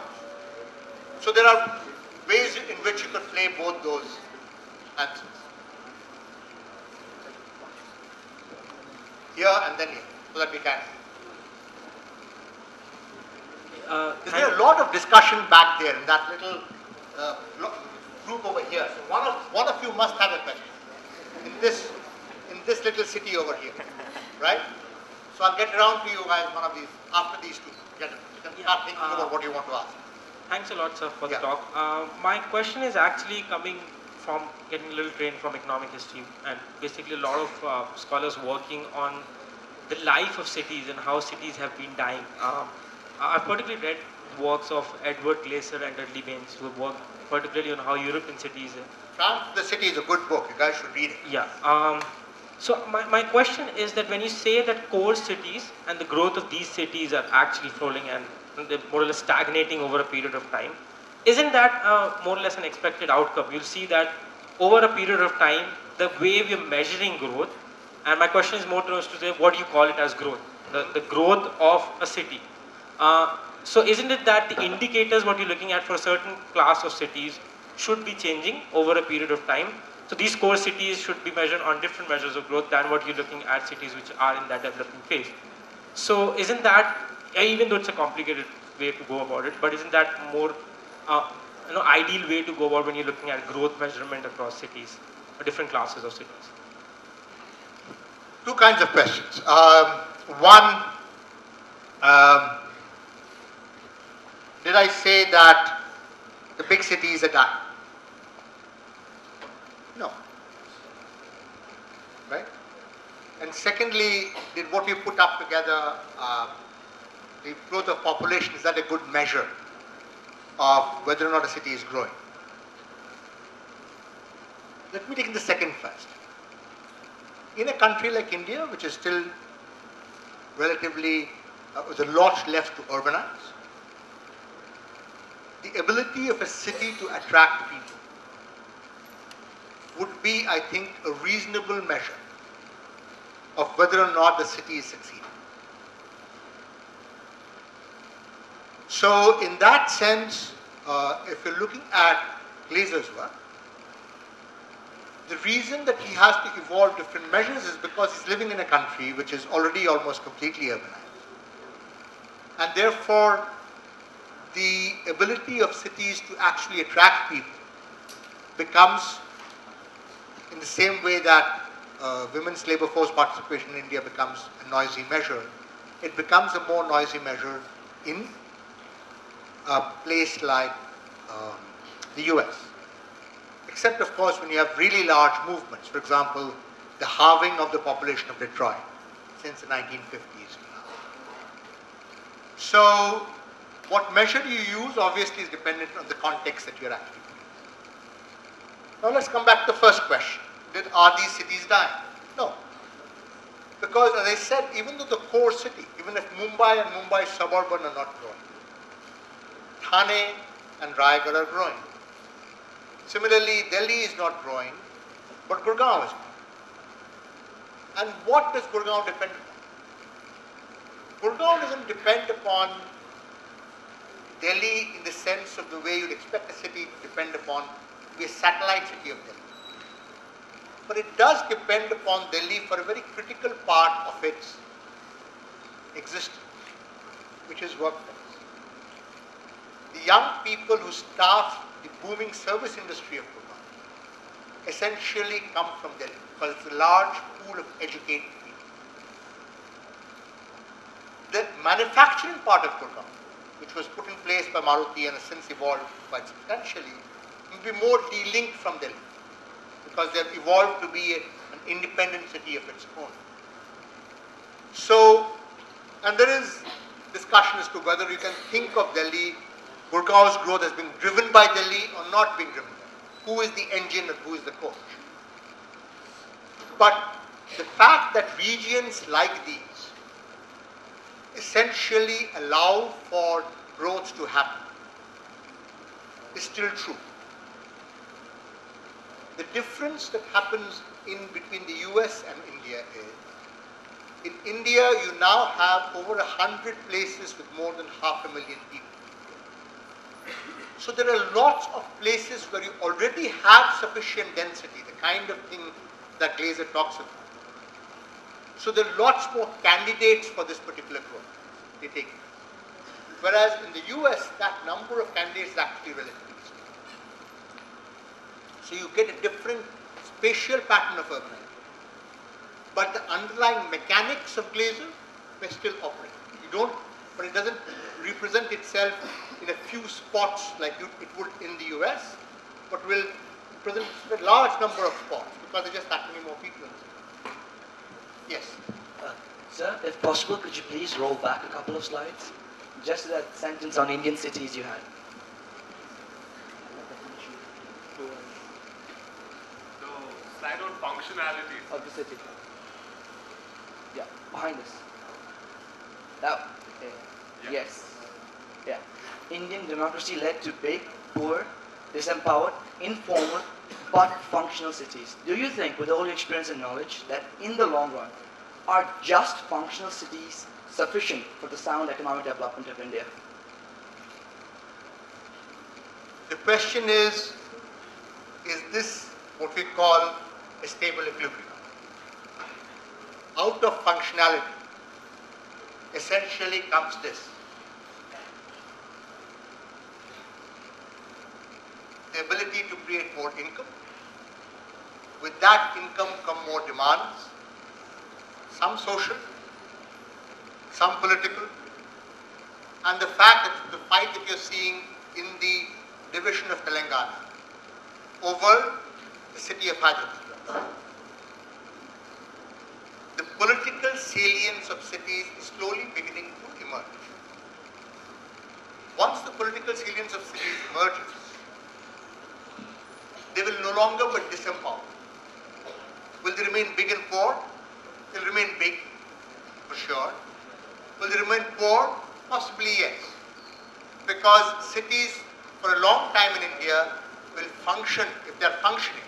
So there are ways in which you could play both those answers. Here and then here, so that we can. There's been a lot of discussion back there in that little group over here. So one of you must have a question in this little city over here, right? So I'll get around to you guys one of these after these two. You can start thinking about what you want to ask. Thanks a lot, sir, for the talk. My question is actually coming from getting a little trained from economic history, and basically a lot of scholars working on the life of cities and how cities have been dying. I've particularly read works of Edward Glaser and Dudley Baines, who have worked particularly on how European cities. France, the City is a good book. You guys should read it. Yeah. So my question is that when you say that core cities and the growth of these cities are actually falling and they're more or less stagnating over a period of time, isn't that more or less an expected outcome? You'll see that over a period of time, the way we're measuring growth, and my question is more towards to say, what do you call it as growth? The growth of a city. So isn't it that the indicators, what you're looking at for a certain class of cities, should be changing over a period of time? So these core cities should be measured on different measures of growth than what you're looking at cities which are in that developing phase. So isn't that, even though it's a complicated way to go about it, but isn't that more ideal way to go about when you're looking at growth measurement across cities, or different classes of cities? Two kinds of questions. One, did I say that the big cities are dying? No. Right? And secondly, did what we put up together, the growth of population, is that a good measure of whether or not a city is growing? Let me take the second first. In a country like India, which is still relatively, with a lot left to urbanize, the ability of a city to attract people would be, I think, a reasonable measure of whether or not the city is succeeding. So in that sense, if you're looking at Glaser's work, the reason that he has to evolve different measures is because he's living in a country which is already almost completely urbanized. And therefore, the ability of cities to actually attract people becomes, in the same way that women's labor force participation in India becomes a noisy measure, it becomes a more noisy measure in a place like the US. Except, of course, when you have really large movements. For example, the halving of the population of Detroit since the 1950s. So, what measure you use obviously is dependent on the context that you're actually in. Now let's come back to the first question. Are these cities dying? No. Because as I said, even though the core city, even if Mumbai and Mumbai suburban are not growing, Thane and Raigad are growing. Similarly, Delhi is not growing, but Gurgaon is growing. And what does Gurgaon depend upon? Gurgaon doesn't depend upon Delhi in the sense of the way you'd expect a city to depend upon to be a satellite city of Delhi. But it does depend upon Delhi for a very critical part of its existence, which is workforce. The young people who staff the booming service industry of Gurgaon essentially come from Delhi because it's a large pool of educated people. The manufacturing part of Gurgaon, which was put in place by Maruti and has since evolved quite substantially, will be more de-linked from Delhi because they have evolved to be an independent city of its own. So, and there is discussion as to whether you can think of Delhi, Gurgaon's growth as being driven by Delhi or not being driven by Delhi. Who is the engine and who is the coach? But the fact that regions like these essentially allow for growth to happen is still true. The difference that happens in between the US and India is, in India you now have over 100 places with more than 500,000 people. So there are lots of places where you already have sufficient density, the kind of thing that Glaser talks about. So there are lots more candidates for this particular growth. They take. Whereas in the US, that number of candidates is actually relatively small. So you get a different spatial pattern of urbanization. But the underlying mechanics of Glaser may still operate. You don't, but it doesn't represent itself in a few spots like it would in the US, but will present a large number of spots because there are just that many more people in the city. Yes? Sir, if possible, could you please roll back a couple of slides? Just that sentence on Indian cities you had. So, slide on functionalities of the city. Yeah, behind us. Now, yes. Yeah. Indian democracy led to big, poor, disempowered, informal, but functional cities. Do you think, with all your experience and knowledge, that in the long run, are just functional cities sufficient for the sound economic development of India? The question is this what we call a stable equilibrium? Out of functionality, essentially comes this. The ability to create more income. With that income come more demands, some social, some political, and the fact that the fight that you're seeing in the division of Telangana over the city of Hyderabad. The political salience of cities is slowly beginning to emerge. Once the political salience of cities emerges, they will no longer be disempowered. Will they remain big and poor? They'll remain big, for sure. Will they remain poor? Possibly yes. Because cities, for a long time in India, will function, if they're functioning,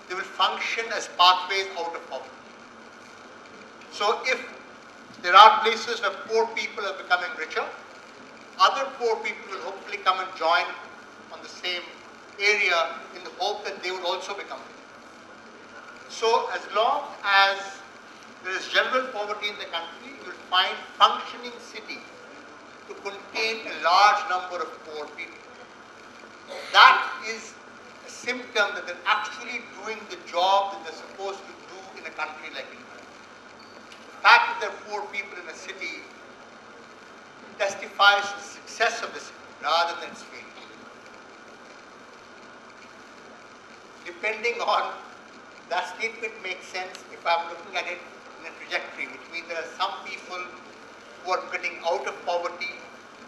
they will function as pathways out of poverty. So if there are places where poor people are becoming richer, other poor people will hopefully come and join on the same area in the hope that they would also become richer. So as long as there is general poverty in the country, you will find functioning cities to contain a large number of poor people. That is a symptom that they're actually doing the job that they're supposed to do in a country like India. The fact that there are poor people in a city testifies to the success of the city rather than its failure. Depending on that statement makes sense if I'm looking at it in a trajectory, which means there are some people who are getting out of poverty,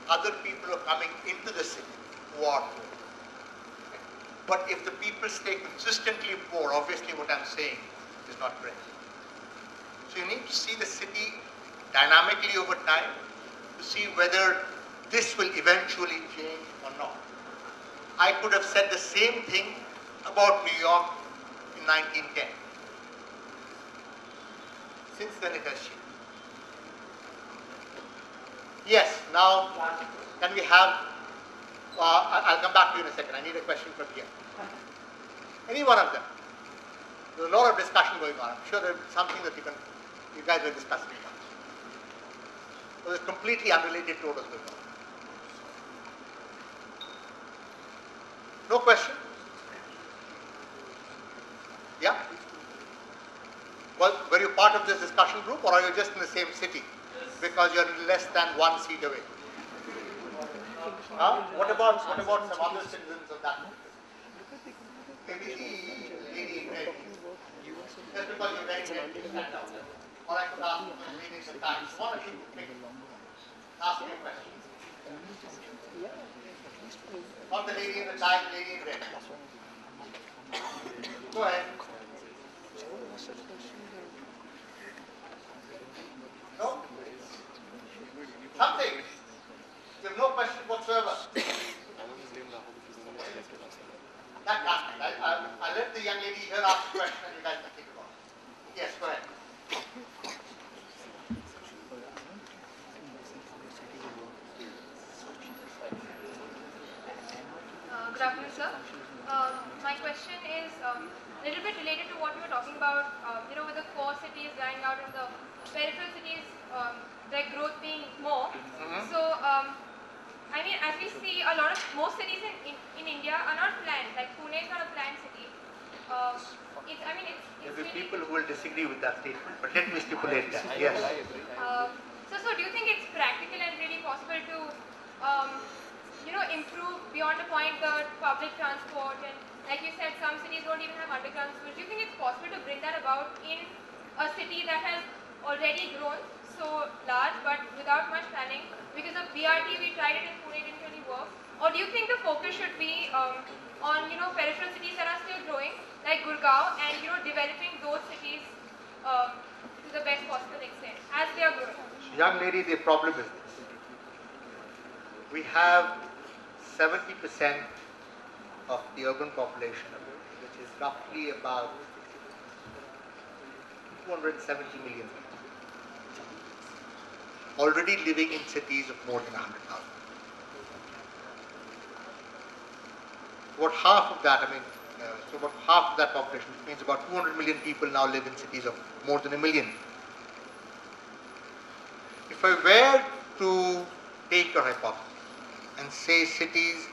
other people are coming into the city who are poor. But if the people stay consistently poor, obviously what I'm saying is not correct. So you need to see the city dynamically over time to see whether this will eventually change or not. I could have said the same thing about New York in 1910. Since then it has changed. Yes, now can we have, I'll come back to you in a second. I need a question from here. Any one of them. There's a lot of discussion going on. I'm sure there's something that you guys were discussing about. So it's completely unrelated to what was going on. No question? Yeah? Well, were you part of this discussion group or are you just in the same city? Because you're less than 1 seat away. What about some other citizens of that? the time. One or two ask me a question. Not the lady in the tie, the lady in red. Go ahead. No? Something. You have no question whatsoever. That can't. I'll let the young lady here ask the question and you guys can think about it. Yes, go ahead. Good afternoon, sir. My question is a little bit related to what you were talking about, with the core cities dying out and the peripheral cities, their growth being more. So, I mean, as we see, most cities in India are not planned. Like Pune is not a planned city. There will be people who will disagree with that statement, but let me stipulate that. Yes. So do you think it's practical and really possible to, improve beyond the point the public transport, and like you said, some cities don't even have underground schools. Do you think it's possible to bring that about in a city that has already grown so large but without much planning? Because of BRT, we tried it in Pune, it didn't really work. Or do you think the focus should be on peripheral cities that are still growing, like Gurgaon, and developing those cities to the best possible extent as they are growing? Young lady, the problem is this. We have 70% of the urban population, which is roughly about 270 million people, already living in cities of more than 100,000. About half of that, about half of that population, which means about 200 million people now live in cities of more than 1 million. If I were to take your hypothesis and say cities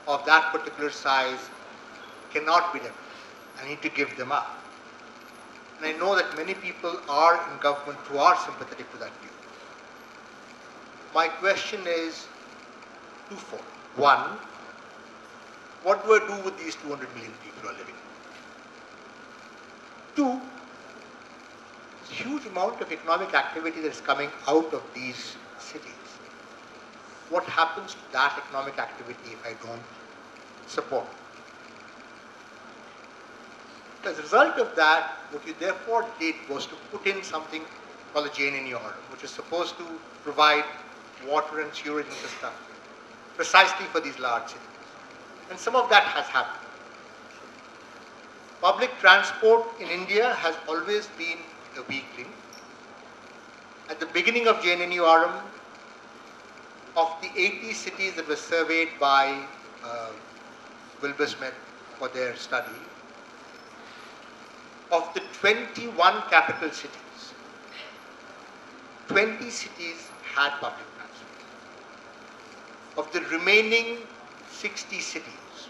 of that particular size cannot be developed, I need to give them up. And I know that many people are in government who are sympathetic to that view. My question is twofold. One, what do I do with these 200 million people who are living? Two, there's a huge amount of economic activity that is coming out of these cities. What happens to that economic activity if I don't support it? As a result of that, what you therefore did was to put in something called the JNNU order, which is supposed to provide water and sewerage infrastructure precisely for these large cities. And some of that has happened. Public transport in India has always been a weak link. At the beginning of JNNU Aram, of the 80 cities that were surveyed by Wilbur Smith for their study, of the 21 capital cities, 20 cities had public transport. Of the remaining 60 cities,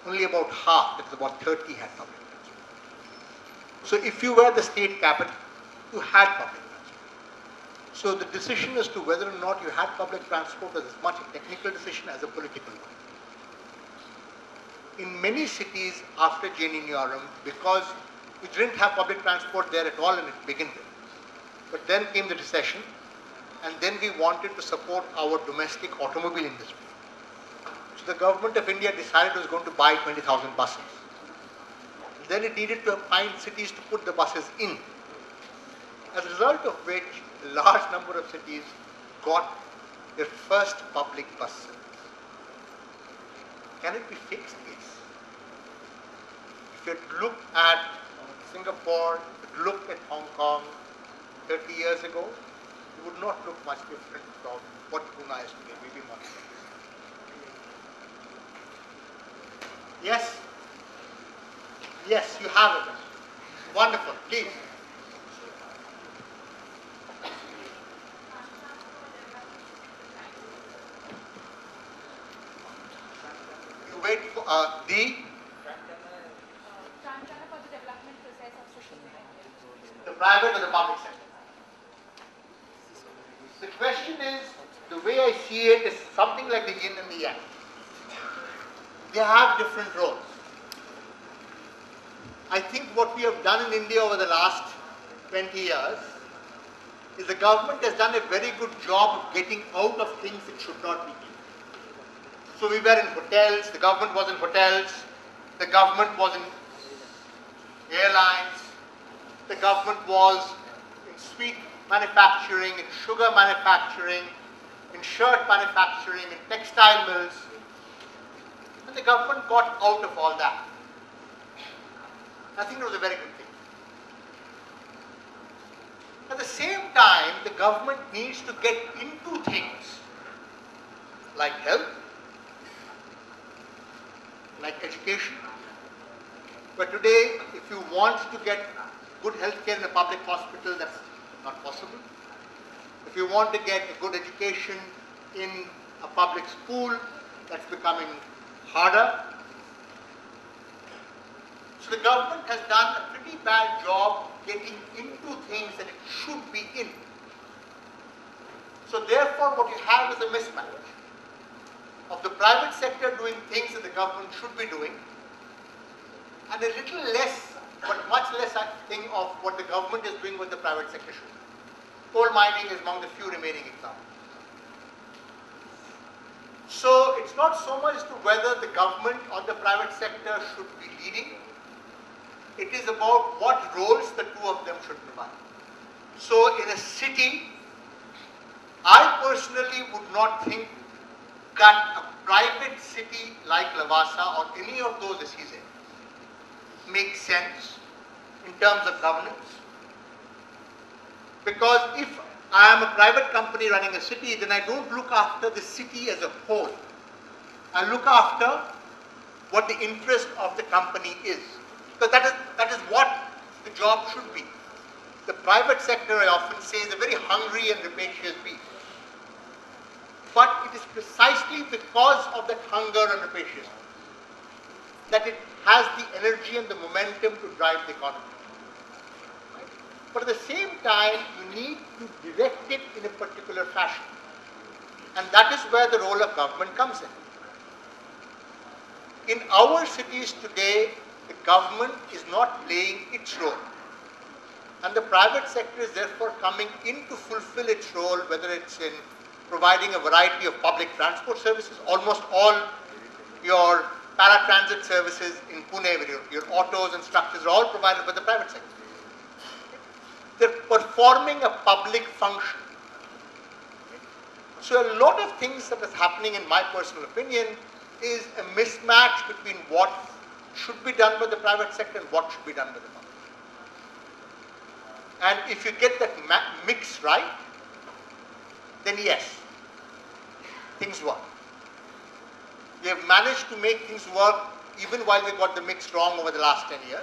only about half, that is about 30, had public transport. So if you were the state capital, you had public transport. So the decision as to whether or not you had public transport was as much a technical decision as a political one. In many cities after JNNU Aram, because we didn't have public transport there at all and it began with, but then came the recession, and then we wanted to support our domestic automobile industry. So the government of India decided it was going to buy 20,000 buses. Then it needed to find cities to put the buses in. As a result of which, a large number of cities got their first public bus service. Can it be fixed? Yes. If you look at Singapore, if you look at Hong Kong 30 years ago, it would not look much different from what Pune is today, maybe much better. Yes? Yes, you have it. Wonderful. Please. You wait for the private or the public sector. The question is, the way I see it is something like the yin and the yang. They have different roles. I think what we have done in India over the last 20 years is the government has done a very good job of getting out of things it should not be in. So we were in hotels, the government was in hotels, the government was in airlines, the government was in sweet manufacturing, in sugar manufacturing, in shirt manufacturing, in textile mills. And the government got out of all that. I think it was a very good thing. At the same time, the government needs to get into things like health, like education. But today, if you want to get good health care in a public hospital, that's not possible. If you want to get a good education in a public school, that's becoming harder. So the government has done a pretty bad job getting into things that it should be in. So therefore, what you have is a mismatch of the private sector doing things that the government should be doing, and a little less, but much less, I think, of what the government is doing what the private sector should. Coal mining is among the few remaining examples. So it's not so much to whether the government or the private sector should be leading. It is about what roles the two of them should provide. So in a city, I personally would not think that a private city like Lavasa or any of those SEZ makes sense in terms of governance. Because if I am a private company running a city, then I don't look after the city as a whole. I look after what the interest of the company is. Because that is what the job should be. The private sector, I often say, is a very hungry and rapacious beast. But it is precisely because of that hunger and rapaciousness that it has the energy and the momentum to drive the economy. Right? But at the same time, you need to direct it in a particular fashion. And that is where the role of government comes in. In our cities today, the government is not playing its role. And the private sector is therefore coming in to fulfill its role, whether it's in providing a variety of public transport services. Almost all your paratransit services in Pune, where your autos and structures are all provided by the private sector. They're performing a public function. So a lot of things that is happening, in my personal opinion, is a mismatch between what should be done by the private sector and what should be done by the public. And if you get that mix right, then yes, things work. We have managed to make things work even while we got the mix wrong over the last 10 years.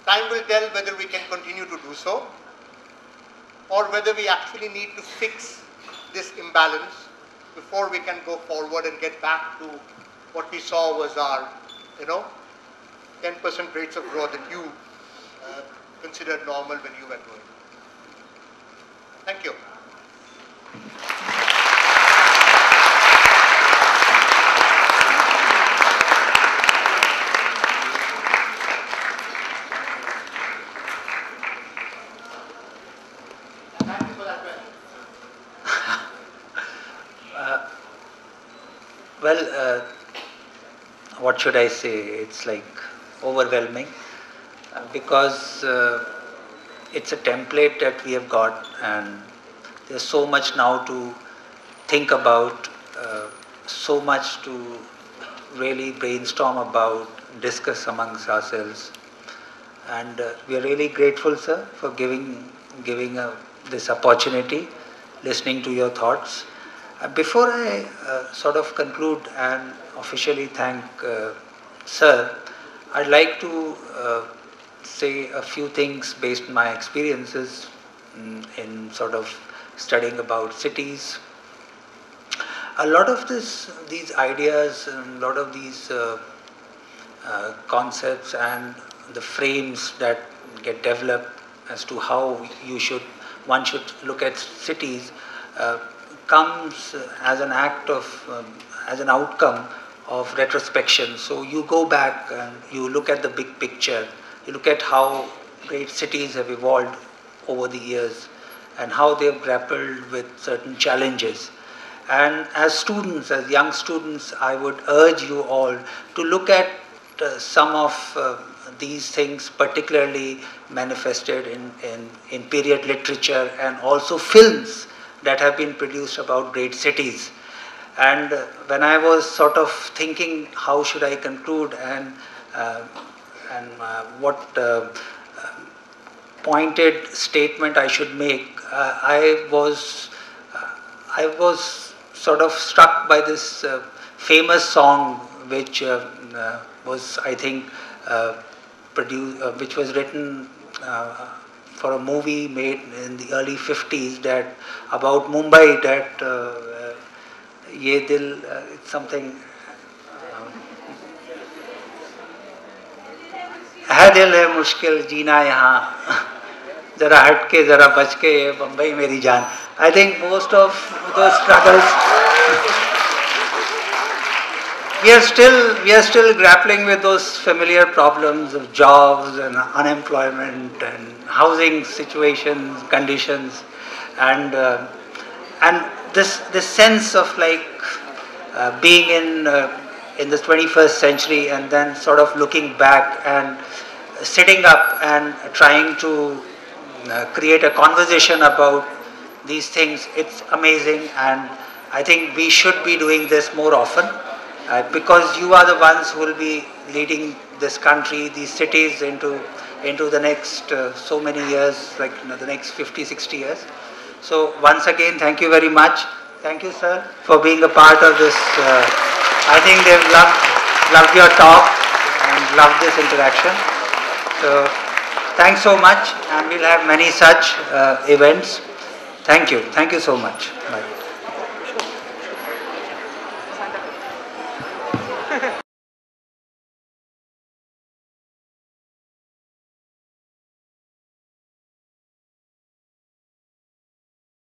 Time will tell whether we can continue to do so, or whether we actually need to fix this imbalance before we can go forward and get back to what we saw was our, 10% rates of growth that you considered normal when you were growing. Thank you. What should I say? It's like overwhelming because it's a template that we have got, and there's so much now to think about, so much to really brainstorm about, discuss amongst ourselves. And we are really grateful, sir, for giving this opportunity, listening to your thoughts. Before I sort of conclude and officially thank sir, I'd like to say a few things based on my experiences in sort of studying about cities. A lot of these ideas and a lot of these concepts and the frames that get developed as to how one should look at cities comes as an act of, as an outcome of retrospection. So you go back and you look at the big picture, you look at how great cities have evolved over the years and how they have grappled with certain challenges. And as students, as young students, I would urge you all to look at some of these things, particularly manifested in period literature and also films that have been produced about great cities. And when I was sort of thinking how should I conclude and what pointed statement I should make, I was sort of struck by this famous song which was, I think, which was written for a movie made in the early 50s that about Mumbai, that Ye Dil, it's something, है दिल है मुश्किल जीना यहाँ जरा हटके जरा बचके ये बम्बई मेरी जान. I think most of those struggles we are still grappling with those familiar problems of jobs and unemployment and housing situations, conditions, and this sense of like being in the 21st century and then sort of looking back and sitting up and trying to create a conversation about these things. It's amazing, and I think we should be doing this more often because you are the ones who will be leading this country, these cities into the next so many years, like the next 50, 60 years. So once again, thank you very much. Thank you, sir, for being a part of this. I think they've loved your talk and loved this interaction. So thanks so much, and we'll have many such events. Thank you. Thank you so much. Bye.